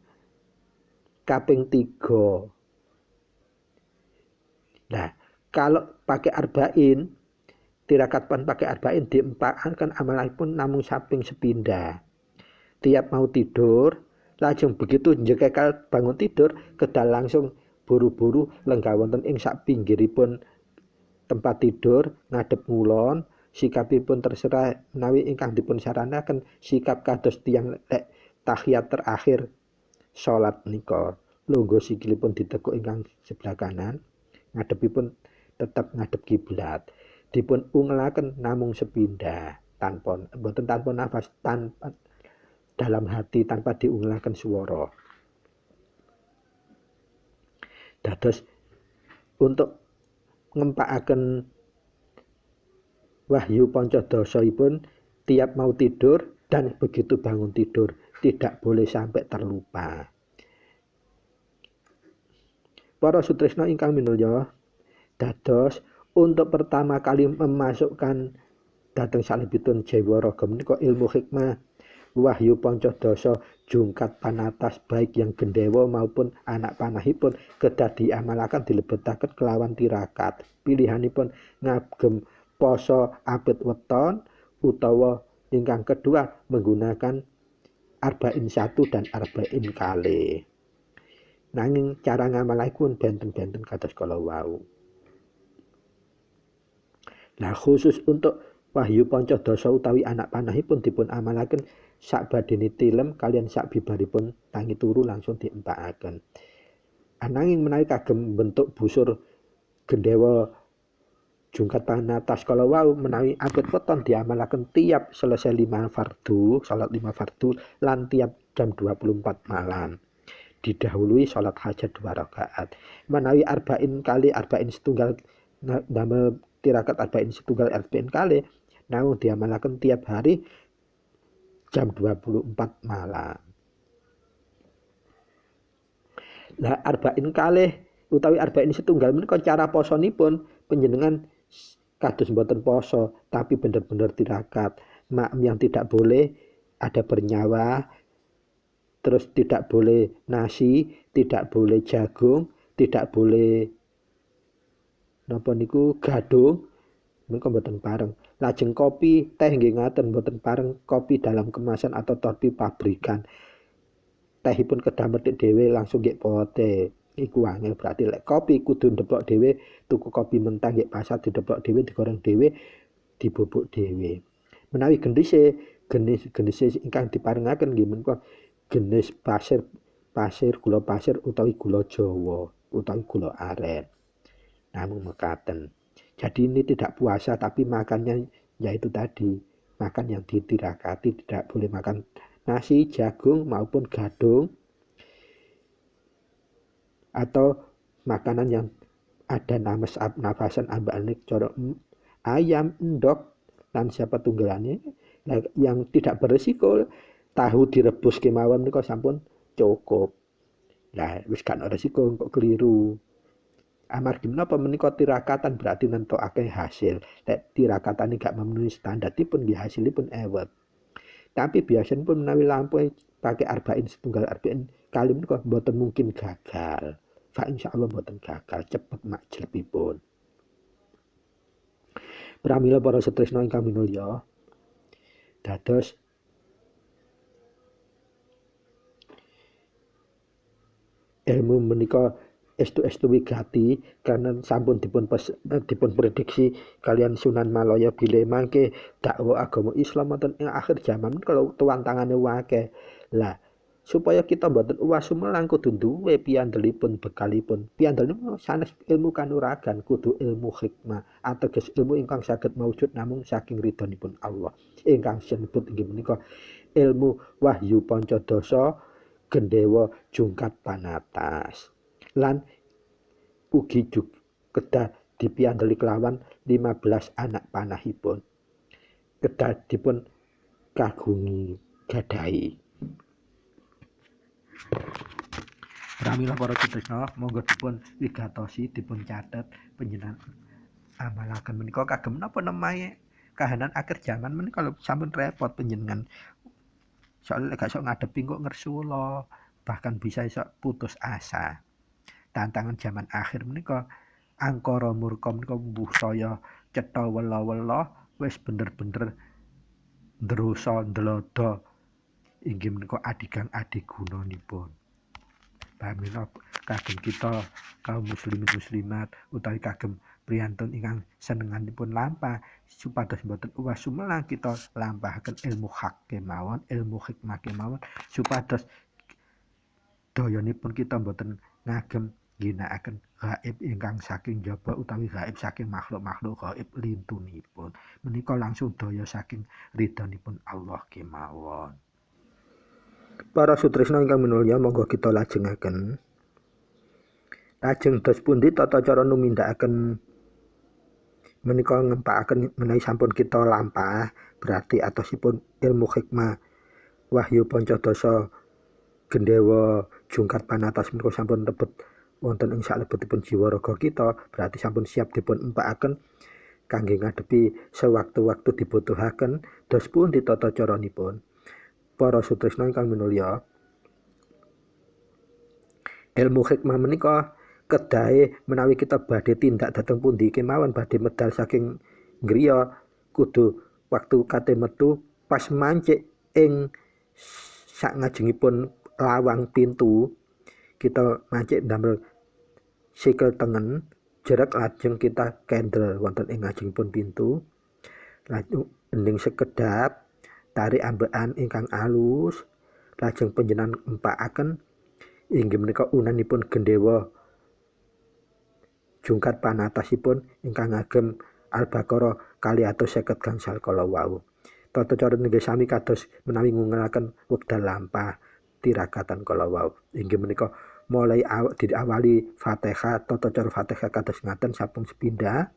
kaping 3. Nah, kalau pakai arba'in tirakat pan pakai arba'in diempakaken amalipun namung saping sepindah. Tiap mau tidur, lajeng begitu njekekal bangun tidur, kedal langsung buru-buru lenggah wonten ing sak pinggiripun tempat tidur ngadep ngulon, sikapipun terserah menawi ingkang dipun saranaken sikap kados tiyang lek tahiyat terakhir salat nika. Lungguh sikilipun ditekuk ingkang sebelah kanan, ngadepipun tetap ngadep kiblat. Dipun ungelaken namung sepindah tanpa mboten tanpa nafas, tanpa dalam hati tanpa diungelaken swara. Dados untuk ngempakaken wahyu pancadasaipun tiap mau tidur dan begitu bangun tidur tidak boleh sampai terlupa. Para sutresna ingkang minulya, dados untuk pertama kali memasukkan dhateng salebetipun jiwa raga menika ilmu hikmah wahyu pancadasa jungkat panatas baik yang gendewa maupun anak panahipun kedah diamalaken dilebetaken kelawan tirakat. Pilihanipun ngagem poso abad weton utawa ingkang kedua menggunakan arba'in 1 dan arba'in kalih. Nanging cara ngamalipun benten-benten kados kala wau. Nah, khusus untuk wahyu pancadasa utawi anak panahipun dipun amalaken sakbadene tilem kalian sakbibaripun tangi turu langsung diempakaken. Ananging menawi kagem bentuk busur gendewa jungkat panatas kala wau menawi abad weton diamalaken tiap selesai 5 fardu, salat 5 fardu lan tiap jam 24 malam. Didahului salat hajat 2 rakaat. Menawi arba'in kali arba'in setunggal damel tirakat arba'in setunggal arba'in kali namung diamalaken tiap hari jam 24 malam. Lah arba'in kalih utawi arba'in setunggal menika cara posonipun panjenengan kados mboten poso tapi bener-bener tirakat. Yang tidak boleh ada bernyawa, terus tidak boleh nasi, tidak boleh jagung, tidak boleh napa niku gadung, menika mboten pareng. Lajeng kopi, teh nggih ngaten mboten pareng, kopi dalam kemasan atau kopi pabrikan. Tehipun kedah methik dhewe langsung nggih pote. Iku angel berarti lek kopi kudu ndeplok dhewe, tuku kopi mentah nggih pasar dideplok dhewe, digoreng dhewe, dibubuk dhewe. Menawi jenis ingkang diparengaken nggih menika jenis pasir, gula pasir utawi gula Jawa, utawi gula aren. Namun mekaten. Jadi ini tidak puasa tapi makannya yaitu tadi, makan yang ditirakati, tidak boleh makan nasi, jagung maupun gadung atau makanan yang ada nafasan ambane cara ayam, endok dan siapa tunggalannya yang tidak beresiko. Tahu direbus kemawon menika sampun cukup. Lah wis gak ana resiko kok keliru. Amargi menapa menika tirakatan berarti nentokake hasil. Lek tirakatane gak memenuhi standar dipun nggih hasilipun ewet. Tapi biasanya pun menawi lampung pakai arba'in setunggal arba'in kali menika mboten mungkin gagal. Fa insyaallah mboten gagal, cepet majlepipun. Pramila para setresna ingkang minulya, dados ilmu menika estu wigati karena sampun dipun prediksi kalian Sunan Malaya bile mangke dakwah agama Islam wonten ing akhir zaman kalau tuan tangane wake. Lah supaya kita mboten uwas sumelang kudu duwe piyandelipun bekalipun. Piyandelipun sanes ilmu kanuragan, kudu ilmu hikmah ateges ilmu ingkang saged maujud namung saking ridhonipun Allah. Ingkang sinebut inggih menika ilmu wahyu pancadasa gendewa jungkat panatas. Lan ugi kedah dipiyandeli kelawan 15 anak panahipun. Kedah dipun kagungi gadahi. Pramila para tresna, monggo dipun wigatosi, dipun catet panjenengan amalaken menika kagem napa nemahe kahanan akhir zaman menika lho sampun repot panjenengan. Soalnya gak sok ngadepi kok ngersula, bahkan bisa iso putus asa. Tantangan zaman akhir menika angkara murka menika mbuh saya cetha wela-wela wis bener-bener ndrosa ndlodo inggih menika adigang adigunanipun. Pamila kagem kita kaum muslimin muslimat utawi kagem priyantun ingkang senenganipun lampah supados boten uwas sumelang kita lampahaken ilmu hak kemawon, ilmu hikmah kemawon supados dayanipun kita boten ngagem ginakaken gaib ingkang saking jaba utawi gaib saking makhluk-makhluk gaib lintunipun. Menika langsung daya saking ridhanipun Allah kemawon. Para sutresna ingkang minulya monggo kita lajengaken. Lajeng dos pundi tata cara numindakaken menika ngempakaken menawi sampun kita lampah berarti atosipun ilmu hikmah wahyu pancadasa gendewa jungkat panatas menika sampun lebet wonten ing salebetipun jiwa raga kita berarti sampun siap dipun empakaken kangge ngadepi sewaktu-waktu dibutuhaken dos pundi tata caranipun. Para sutresna ingkang minulya, ilmu hikmah menika kedahe menawi kita badhe tindak dhateng pundi kemawon badhe medal saking griya kudu waktu kate metu pas mancik ing sak ngajengipun lawang pintu kita mancik damel sikil tengen jerak lajeng kita kendel wonten ing ngajengipun pintu lajeng ending sekedap tarik ambekan ingkang alus lajeng panjenengan empakaken inggih menika unanipun gendewa jungkat panatasipun ingkang ngagem Al-Baqarah 250 gangsal kala wau. Tata cara nggih sami kados menawi ngungelaken wekdal lampah tirakatan kala wau. Inggih menika mulai diawali Fatihah, tata cara Fatihah kados ngaten sampun sepindah.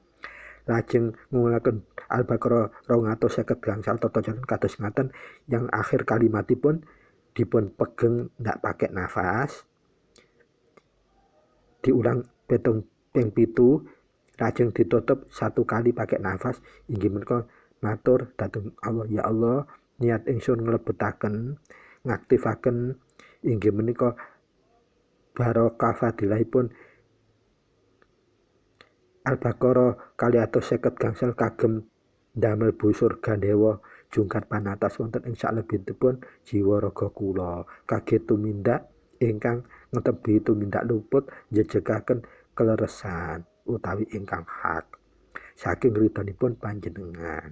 Lajeng ngungelaken Al-Baqarah 250 gangsal tata cara kados ngaten yang akhir kalimatipun dipun pegeng ndak pakai nafas. Diulang ping 7 lajeng ditutup 1 kali pakai nafas inggih menika matur dhateng Allah, ya Allah niat ingsun nglebetaken ngaktifaken inggih menika barokah fadilahipun Al-Baqarah 250 gangsal kagem damel busur gandewa jungkat panatas wonten ing salebetipun jiwa raga kula kaget tumindak ingkang ngetebi tumindak luput njejegaken keleresan utawi ingkang hak saking ridhonipun panjenengan.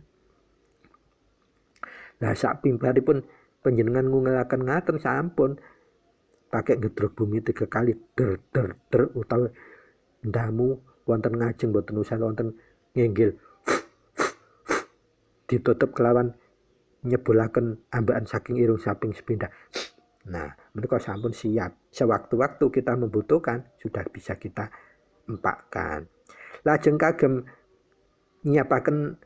Lah sak pimparipun panjenengan ngungelaken ngaten sampun pakai gedrog bumi 3 kali der utawi ndamu wonten ngajeng boten usah wonten ngenggil ditutup kelawan nyebulaken ambekan saking irung samping sepindah. Nah, menika sampun siap. Sewaktu-waktu kita membutuhkan sudah bisa kita empakkan. Lajeng kagem nyiapaken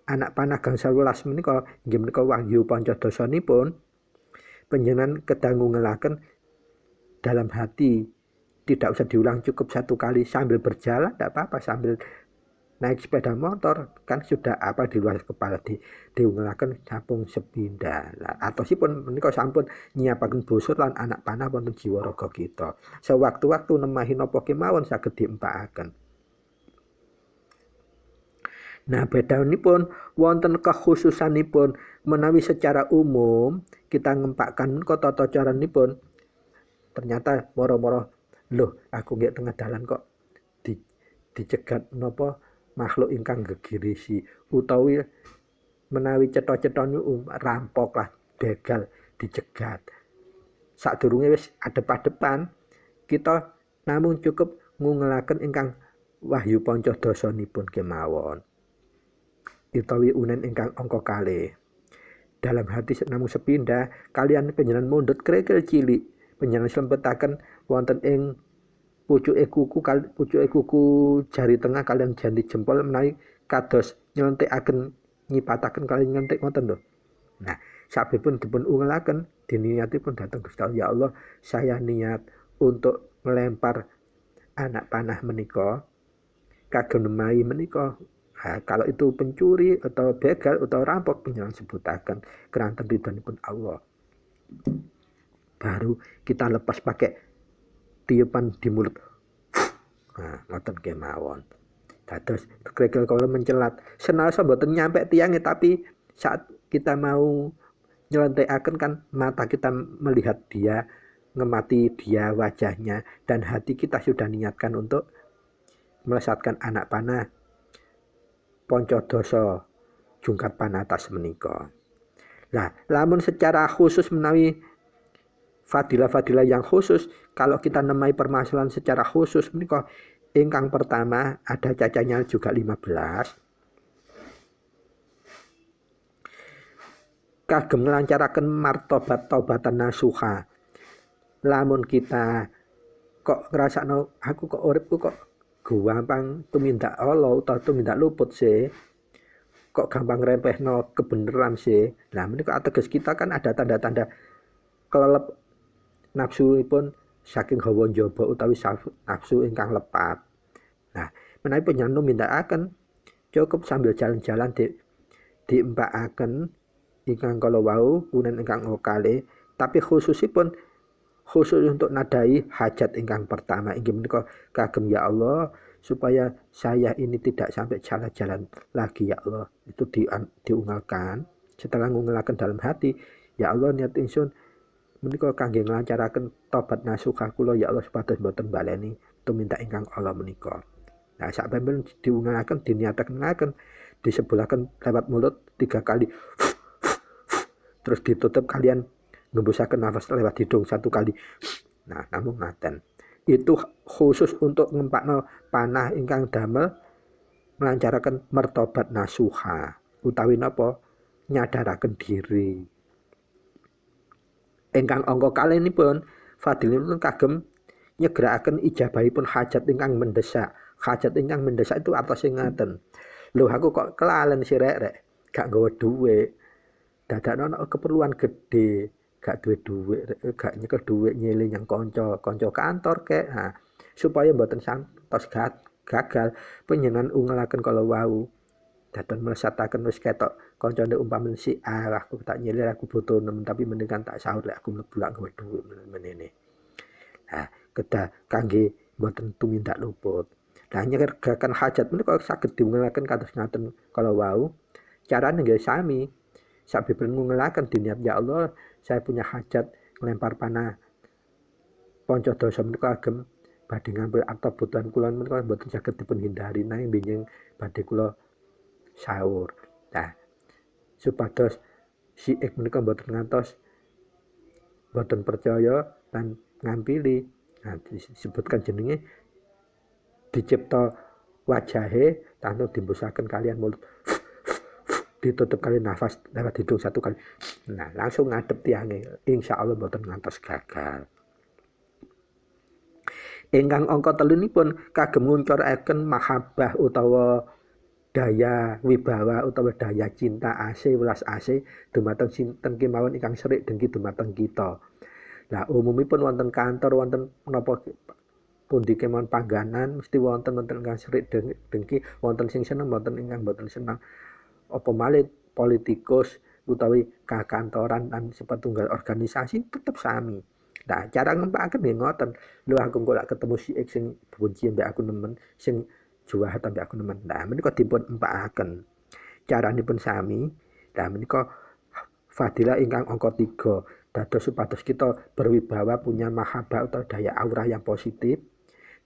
anak panah gangsal welas menika inggih menika wahyu pancadosanipun panjenengan kedah ngungelaken dalam hati. Tidak usah diulang, cukup 1 kali sambil berjalan, tidak apa-apa, sambil naik sepeda motor kan sudah apa di luar kepala diungelaken sampun sepindah. Atau sipun menika sampun nyiapaken busur lan anak panah wonten jiwa raga kita. Sewaktu-waktu nemahi napa kemawon saged diempakaken. Nah, bedanipun wonten kekhususanipun menawi secara umum kita ngempakkan menika tata caranipun ternyata moro-moro loh aku nggih tengah dalan kok dicegat napa makhluk ingkang gegirisi utawi menawi cetha-cetha rampok lah begal dicegat sadurunge wis adep-adepan kita namung cukup ngungelaken ingkang wahyu pancadosanipun kemawon utawi unen ingkang angka 2 dalam hati namung sepindah kalian panjenengan mundhut krikil cilik panjenengan slempetaken wonten ing pucuke kuku jari tengah kalian jari jempol menawi kados nyelenthekaken nyipataken kalian nyentik ngoten lho. Nah, sabipun dipun ungelaken diniatipun dateng Gusti Allah, ya Allah, saya niat untuk melempar anak panah menika kagem nemahi menika. Nah, kalau itu pencuri atau begal atau rampok panjenengan sebutaken keranten ridhonipun Allah. Baru kita lepas pakai tiupan di mulut. Nah, ngoten kemawon. Dados krikil kala mencelat. Senasa mboten nyampe tiange tapi saat kita mau nyelenthekaken kan mata kita melihat dia, ngemati dia wajahnya dan hati kita sudah niatkan untuk melesatkan anak panah Pancadosa jungkat panatas menika. Nah, lamun secara khusus menawi fadilah-fadilah yang khusus, kalau kita nemai permasalahan secara khusus menika ingkang pertama ada cacanya juga 15. Kagem nglancaraken martabat taubatan nasuha. Lamun kita kok ngrasakno aku kok uripku kok gampang tumindak Allah utawa tumindak luput sih. Kok gampang ngrempehno kebenaran sih. Nah, menika ateges kita kan ada tanda-tanda kelelep nafsuipun saking hawa njaba utawi nafsu ingkang lepat. Nah, menawi panjenengan numindakaken cukup sambil jalan-jalan diempakaken ingkang kala wau unen ingkang kalih, tapi khusus untuk nadai hajat ingkang pertama inggih menika kagem ya Allah supaya saya ini tidak sampai jalan-jalan lagi ya Allah. Itu diungalkan setelah ngungelaken dalam hati, ya Allah niat ingsun menika kangge nglancaraken tobat nasuha kula ya Allah supados mboten baleni tumindak ingkang Allah menika. Nah, sakben diungalaken diniataken disebulaken lewat mulut 3 kali. Terus ditutup kalian ngembusaken nafas lewat hidung 1 kali. Nah, namung ngaten. Itu khusus untuk ngempakno panah ingkang damel melancarkan mertobat nasuha utawi napa nyadaraken diri. Ingkang angka kalenipun fadilipun kagem nyegerakaken ijabahipun hajat ingkang mendesak. Hajat ingkang mendesak itu atase ngaten. Lho aku kok kelalen si rek gak nggawa dhuwit. Dadakno keperluan gede, gak duwe dhuwit, gak nyekel dhuwit nyele yang kanca kantor kek. Nah, supaya mboten santos gagal panjenengan ungelaken kala wau. Dados melesataken wis ketok kancane umpamane si aku tak nyilir aku butuh nemen tapi mendingan tak sahur lek aku mlebu lak gawe dhuwit menene. Nah, kedah kangge mboten tumindak luput. Nah, nyegeraken hajat menika saged diungelaken kados ngaten kala wau. Carane nggih sami. Sabiben ngungelaken diniat ya Allah, saya punya hajat nglempar panah panca dosa menika agem badhe ngambil akta butuhan kula menika mboten saged dipun hindari nanging benjing badhe kula sahur. Nah, supados siik menika mboten ngantos mboten percaya lan ngampili. Nah, disebutkan jenenge dicipta wajahe tanpa dimbusaken kalian mulut. Ditutup kali nafas lewat hidung satu kali. Nah, langsung ngadep tiange. Insyaallah mboten ngantos gagal. Ingkang angka 3 nipun kagem nguncuraken mahabbah utawa daya wibawa utawa daya cinta asih welas asih dumateng sinten kemawon ingkang serik dengki dumateng kita. Lah umumipun wonten kantor wonten menapa pundi kemawon pangganan mesti wonten ingkang serik dengki, wonten sing seneng wonten ingkang mboten seneng. Apa malih politikus utawi kakantoran lan sepatunggal organisasi tetep sami. Nah, cara ngempakaken nggih ngoten. Lho aku kok lak ketemu si X sing benci mbek aku nemen, sing jahat mbek aku nemen. Nah, menika dipun empakaken. Caranipun sami. Nah, menika fadilah ingkang angka 3. Dados supados kita berwibawa punya mahabbah atau daya aura yang positif.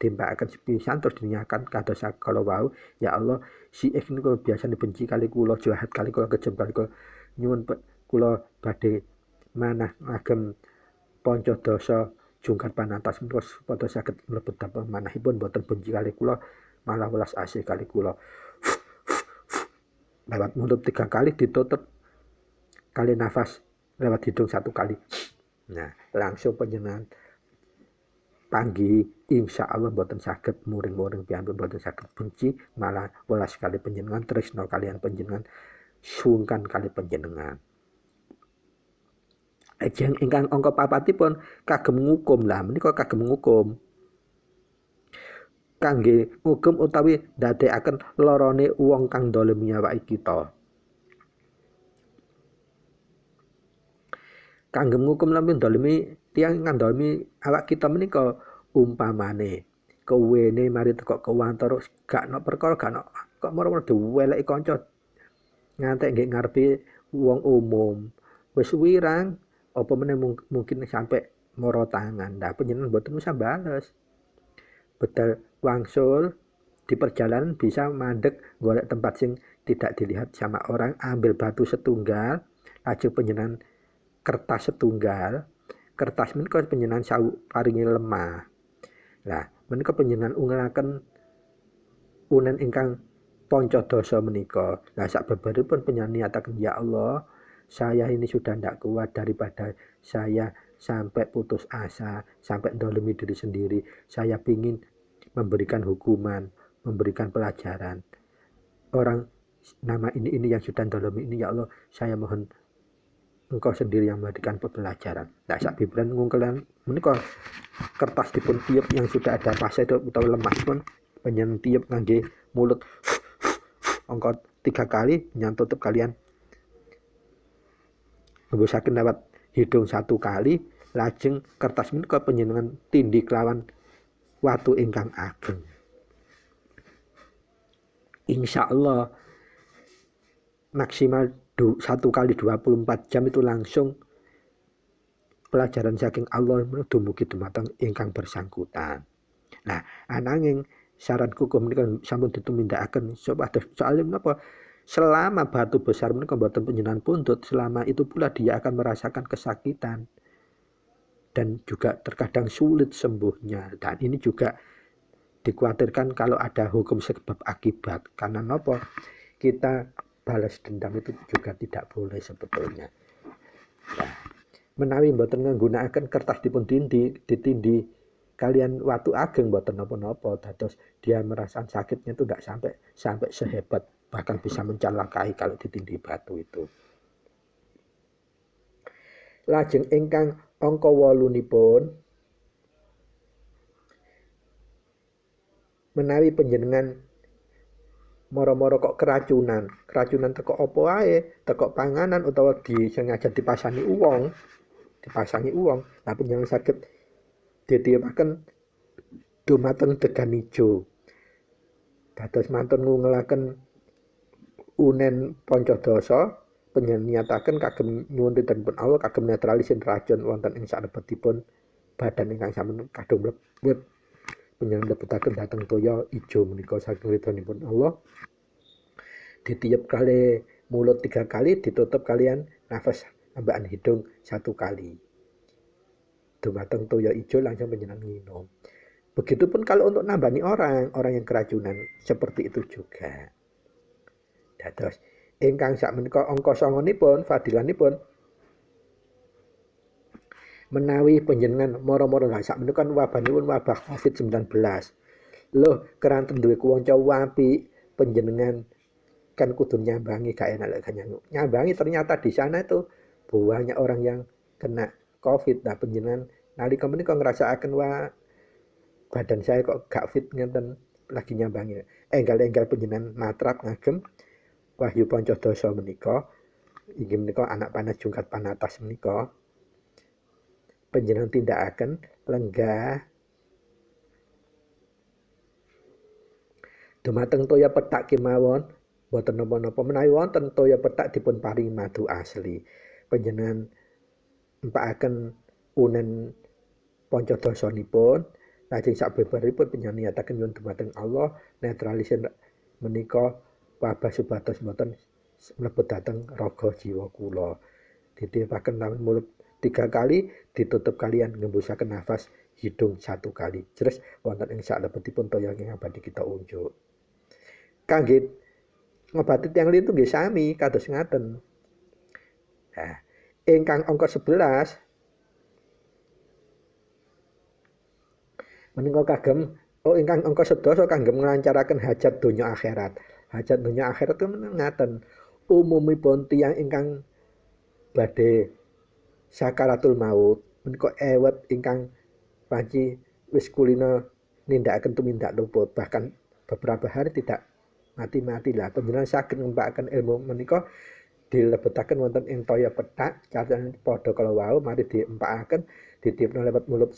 Dimpakaken sepisan terus dinyakan kados kala wau, ya Allah, si X niku biasane benci kali kula, jahat kali kula, kejam kali kula. Nyuwun kula badhe manah ngagem panca dosa jungkat panatas menika supados saged mlebet dhateng manahipun boten benci kali kula, malah welas asih kali kula. Lewat mulut 3 kali ditutup kali nafas lewat hidung 1 kali. Nah, langsung panjenengan panggi insyaallah boten saged muring-muring piyambak boten saged benci, malah welas kali panjenengan, tresna kalian panjenengan, sungkan kali panjenengan. Ajeng ingkang angka 4 kagem ngukum. Lah menika kagem ngukum. Kangge ngukum utawi ndadekaken larane wong kang ndolimi awake kita. Kangge ngukum lan ndolimi tiyang ngandolimi awak kita menika umpamane kewene mari teko kewantara gak ono perkara gak ono kok moro-moro diweleki kanca ngantek nggih ngarepe wong umum. Wis wirang apa meneh mungkin sampai moro tangan. Nah, panjenengan mboten usah bales. Bedal wangsul di perjalanan bisa mandek golek tempat sing tidak dilihat sama orang, ambil batu setunggal, lajeng panjenengan kertas setunggal. Kertas menika panjenengan sawu paringi lemah. Lah, menika panjenengan ungelaken unen ingkang panca dosa menika. Lah sababaripun panjenengan niataken ya Allah, saya ini sudah tidak kuat daripada saya sampai putus asa, sampai ndolimi diri sendiri. Saya ingin memberikan hukuman, memberikan pelajaran. Orang nama ini yang sudah ndolimi ini ya Allah, saya mohon Engkau sendiri yang memberikan pelajaran. Nah, sak biburan ngungkelan menika kertas dipun tiup yang sudah ada fase atau lemah pun panjenengan tiup ngangge mulut angka 3 kali nyantutup kalian ngembusaken lewat hidung 1 kali, lajeng kertas menika panjenengan tindhi kelawan watu ingkang ageng. Insyaallah maksimal 1 kali 24 jam itu langsung pelajaran saking Allah dumugi dumateng ingkang bersangkutan. Nah, ananging saranku menika sampun ditumindakaken soalnya menapa? Selama batu besar menika mboten panjenengan pundhut, selama itu pula dia akan merasakan kesakitan dan juga terkadang sulit sembuhnya. Dan ini juga dikhawatirkan kalau ada hukum sebab akibat. Karena napa? Kita balas dendam itu juga tidak boleh sebetulnya. Nah, menawi mboten nggunakaken kertas dipun ditindhi kalian watu ageng mboten napa-napa, dados dia merasakan sakitnya itu tidak sampai sehebat bahkan bisa mencelakai kalau ditindih batu itu. Lajeng ingkang angka 8 nipun menawi panjenengan moro-moro kok keracunan teko apa ae, teko panganan utawa sengaja dipasangi uwong. Lah panjenengan saged ditiupaken dumateng degan ijo. Dados mantun ngungelaken unen Pancadasa panjenengan niyataken kagem nyuwun ridhonipun Allah kagem netralisir racun wonten ing salebetipun badan ingkang sampun kadung mlebet. Panjenengan lebetaken dhateng toya ijo menika saking ridhonipun Allah. Ditiup kali mulut 3 kali, ditutup kalian nafas ambakan hidung 1 kali. Dumateng toya ijo langsung panjenengan minum. Begitupun kalau untuk nambani orang yang keracunan seperti itu juga. Dados ingkang sakmenika angka 9-nipun fadilanipun menawi panjenengan moro-moro sakmenika wabanipun wabah Covid-19. Loh, keranten duwe kanca apik panjenengan kan kudu nyambangi gak enak lek nyambangi ternyata di sana itu banyak orang yang kena Covid. Nah, panjenengan nalika menika ngrasakaken badan saya kok gak fit ngenten lagi nyambangi. Enggal-enggal panjenengan matrap ngagem Wahyu Pancadasa menika, inggih menika anak panas jungkat panatas menika, panjenengan tindakaken lenggah dumateng toya petak kemawon, boten napa-napa menawi wonten toya petak dipun paringi madu asli. Panjenengan empakaken unen Pancadasanipun, lajeng sabebaripun panjenengan niyataken nyuwun dumateng Allah netralisir menika wabah supados mboten mlebet dhateng raga jiwa kula. Ditiupaken lawan mulut 3 kali, ditutup kalian ngembusaken nafas hidung 1 kali. Jres wonten ing salebetipun toya ingkang badhe kita unjuk. Kangge ngobati tiyang lintu nggih sami kados ngaten. Nah, ingkang angka 11 menika kagem ingkang angka 11 kagem nglancaraken hajat donya akhirat. Hajat donya akhirat itu ngaten. Umumipun tiyang ingkang badhe sakaratul maut menika ewet ingkang panci wis kulina nindakaken tumindak luput, bahkan beberapa hari tidak mati-mati lah. Panjenengan saged ngempakaken ilmu menika dilebetaken wonten ing toya petak, carane padha kala wau, mari diempakaken, ditiupna lewat mulut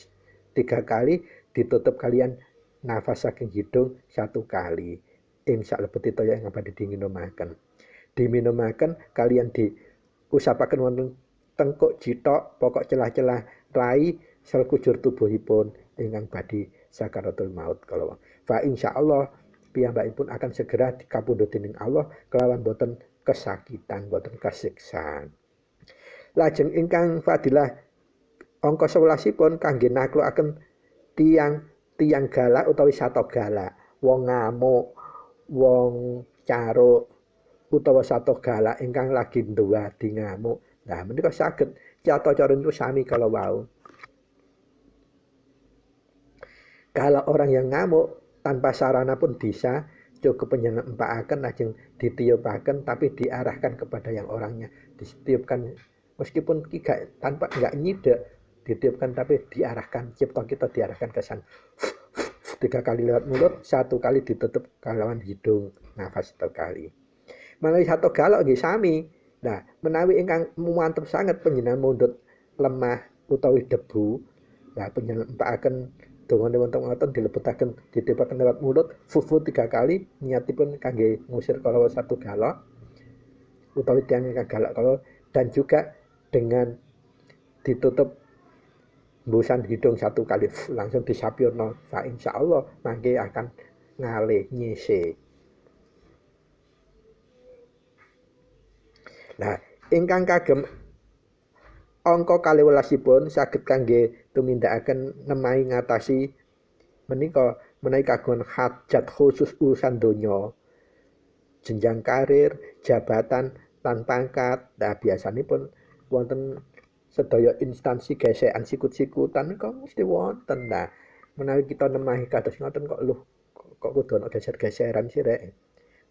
3 kali, ditutup kalian nafas saking hidung 1 kali. Ing salebeti toya ingkang badhe diminumaken. Diminumaken kalian diusapaken wonten tengkuk, jitok, pokok celah-celah rai sekujur tubuhipun ingkang badhe sakaratul maut kala. Fa insyaallah piyambakipun akan segera dikapundhut dening Allah kelawan boten kesakitan, boten kasiksaan. Lajeng ingkang fadilah angka 11-ipun kangge naklukaken tiang galak utawi sato galak, wong ngamuk, wong caruk utawa sato galak ingkang lagi nduwadi ngamuk. Nah, menika saged cara niku sami kala wau. Kalau orang yang ngamuk tanpa sarana pun bisa, cukup panjenengan empakaken lajeng ditiupaken tapi diarahkan kepada yang orangnya. Ditiupkan meskipun tanpa enggak nyidek, ditiupkan tapi diarahkan, cipta kita diarahkan ke sana. 3 kali lewat mulut, 1 kali ditutup kalawan hidung, nafas 1 kali. Menawi sato galak nggih sami. Nah, menawi ingkang mantep sanget panjenengan mundhut lemah utawi debu, nah panjenengan empakaken dongane wonten ngoten dilebetaken ditiupaken lewat mulut fufu 3 kali, niatipun kangge ngusir kala satu galak utawi tiyang ingkang galak kala, dan juga dengan ditutup mbusan hidung 1 kali langsung disapurna, fa insyaallah mangke akan ngalih nyise. Nah, ingkang kagem angka 12-ipun saged kangge tumindakaken nemahi ngatasi menika menawi kagungan hajat khusus urusan donya, jenjang karir, jabatan lan pangkat. Nah, biasanipun wonten sedaya instansi gesekan sikut-sikutan kok mesti wonten. Nah, menawi kita nemahi kados ngoten kok kok kudu ana geser-geseran sih rek.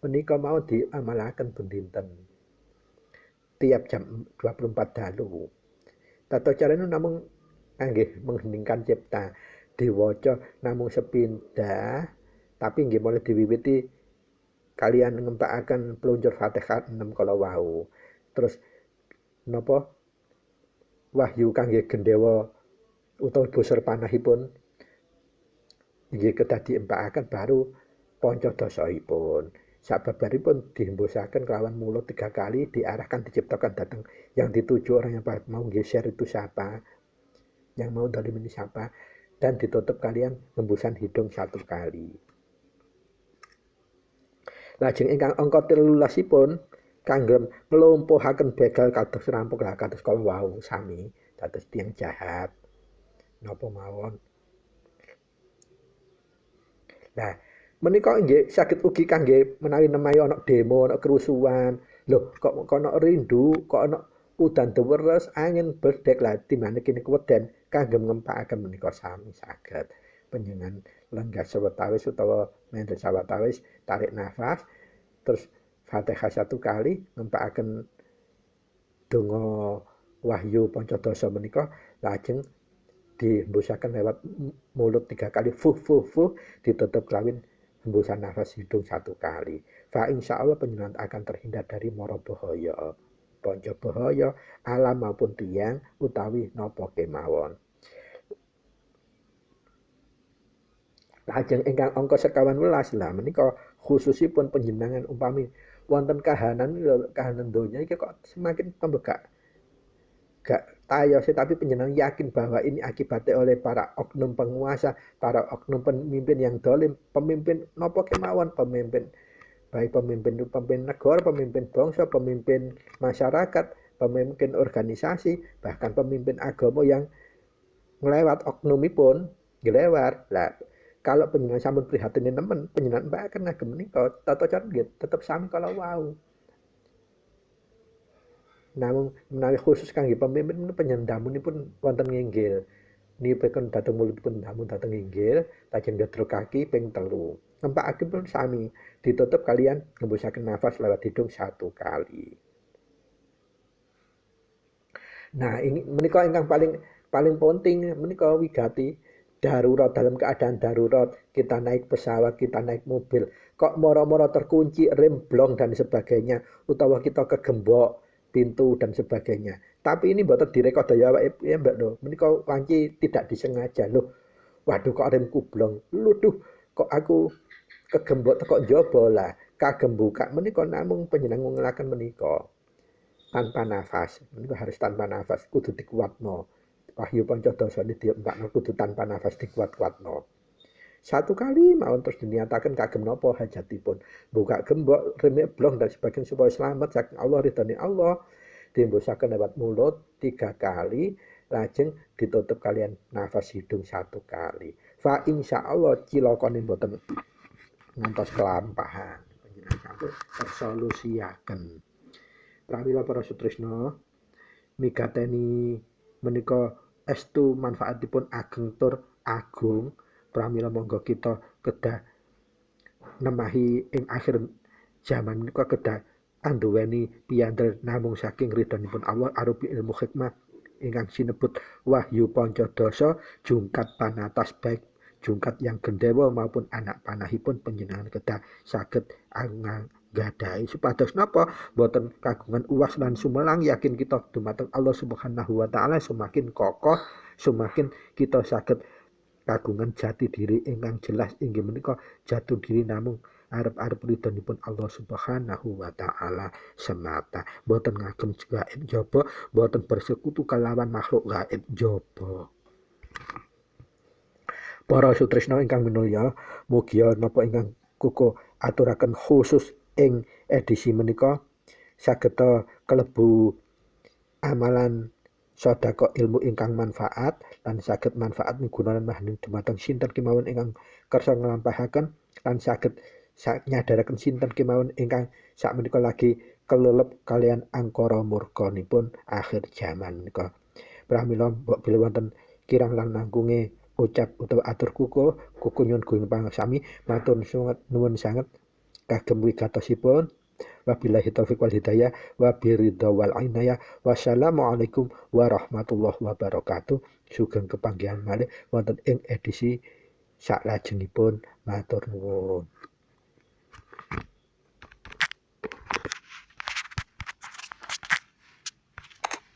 Menika mau diamalaken ben dinten. Tiap jam 24 dalu. Tata carane namung nggih mengheningkan cipta, diwaca namung sepindah, tapi nggih mulai diwiwiti kalian ngempakaken pluncur Fatihah 6 kala wau. Terus napa wahyu kangge gendhewa utawa busur panahipun inggih kedah diempakaken baru pancadosahipun. Sababaripun dihembusaken kelawan mulut 3 kali, diarahkan diciptakan datang yang dituju orang yang mau geser itu siapa, yang mau dalim ini siapa, dan ditutup kalian hembusan hidung 1 kali. Lajeng ingkang angka 13ipun kangge nglumpuhaken begal kados rampung kados kala wau sami dados tiyang jahat napa mawon. Nah, menika nggih saged ugi kangge menawi nemahi ana demo, ana kerusuhan. Lho, kok ana rindu, kok ana udan deres, angin bledek lah timane kene keweden kangge ngempakaken menika sami saged. Panjenengan lenggah sawetawis utawa mendel sawetawis tarik nafas terus Fatihah 1 kali ngempakaken donga wahyu pancadasa menika lajeng dihembusaken lewat mulut 3 kali fuh fuh fuh ditutup kelawin hembusan nafas hidung 1 kali. Fa insyaallah panjenengan akan terhindar dari mara bahaya, panca bahaya alam maupun tiyang utawi napa kemawon. Lajeng ingkang angka 11 lah menika khususipun panjenengan umpami wonten kahanan donya iki kok semakin tambah gak tayo sih, tapi panjenengan yakin bahwa ini akibatnya oleh para oknum penguasa, para oknum pemimpin yang dolim, pemimpin nopo kemawon, pemimpin baik pemimpin negara, pemimpin bangsa, pemimpin masyarakat, pemimpin organisasi, bahkan pemimpin agama yang ngelewat oknumipun ngelewat lah. Kalau panjenengan sampun prihatin nemen, panjenengan mbakaken ngagem menika tata cara nggih tetep sami kala wau. Namung menawi khusus kangge pemimpin penyendamunipun wonten nginggil. Nipun dhateng mulutipun ndamun dhateng nginggil, lajeng ndedrukake ping 3. Ngempakake sami ditutup kalian ngembusaken nafas lewat hidung 1 kali. Nah, ini menika ingkang paling penting menika wigati darurat, dalam keadaan darurat kita naik pesawat, kita naik mobil, kok moro-moro terkunci rem blong dan sebagainya, utawa kita kegembok pintu dan sebagainya. Tapi ini mboten direkod ya Mbak lho. Menika panci tidak disengaja lho. Waduh kok remku blong. Luduh kok aku kegembok teko njaba lah. Kagem buka menika namung panjenengan ngelaken menika tanpa nafas. Menika harus tanpa nafas, kudu dikuatno. Wahyu pancadasa diempakno kudu tanpa nafas dikuat-kuatno. 1 kali mawon terus diniataken kagem napa hajatipun. Buka gembok, remik blong dan sebagainya supaya selamat saking Allah ridhani Allah. Diembusaken lewat mulut 3 kali, lajeng ditutup kalian nafas hidung 1 kali. Fa insyaallah cilakane mboten ngantos kelampahan. Panjenengan sampun tersolusiaken. Pramila para sutresna migateni menika estu manfaatipun ageng tur agung. Pramila monggo kita kedah nemahi ing akhir zaman menika kedah anduweni piyandel namung saking ridhonipun Allah arupi ilmu hikmah ingkang sinebut wahyu pancadasa jungkat panatas baik jungkat yang gendhewa maupun anak panahipun panjenengan kedah saged gadai supados napa boten kagungan uwas lan sumelang yakin kita dumateng Allah Subhanahu wa taala semakin kokoh semakin kita saged kagungan jati diri ingkang jelas inggih menika jatuh diri namung arep-arep ridhonipun Allah Subhanahu wa taala semata boten ngagem gaib jaba boten bersekutu kalawan makhluk gaib jaba. Para sutresna ingkang minulya mugia napa ingkang kuku aturaken khusus ing edisi menika saged kalebu amalan sedekah ilmu ingkang manfaat lan saged manfaat migunani mahaning dumateng sinten kemawon ingkang kersa nglampahaken lan saged nyadaraken sinten kemawon ingkang sakmenika lagi kelelep kalian angkara murkanipun akhir zaman menika. Pramila mbok bilih wonten kirang lan langkunge ucap utawa atur kuku nyuwun gunging pangasami matur nuwun sanget kagem wigatosipun. Wabillahi taufiq wal hidayah wa biridha wal inayah. Wassalamualaikum warahmatullahi wabarakatuh. Sugeng kepanggihan malih wonten ing edisi saklajengipun. Matur nuwun.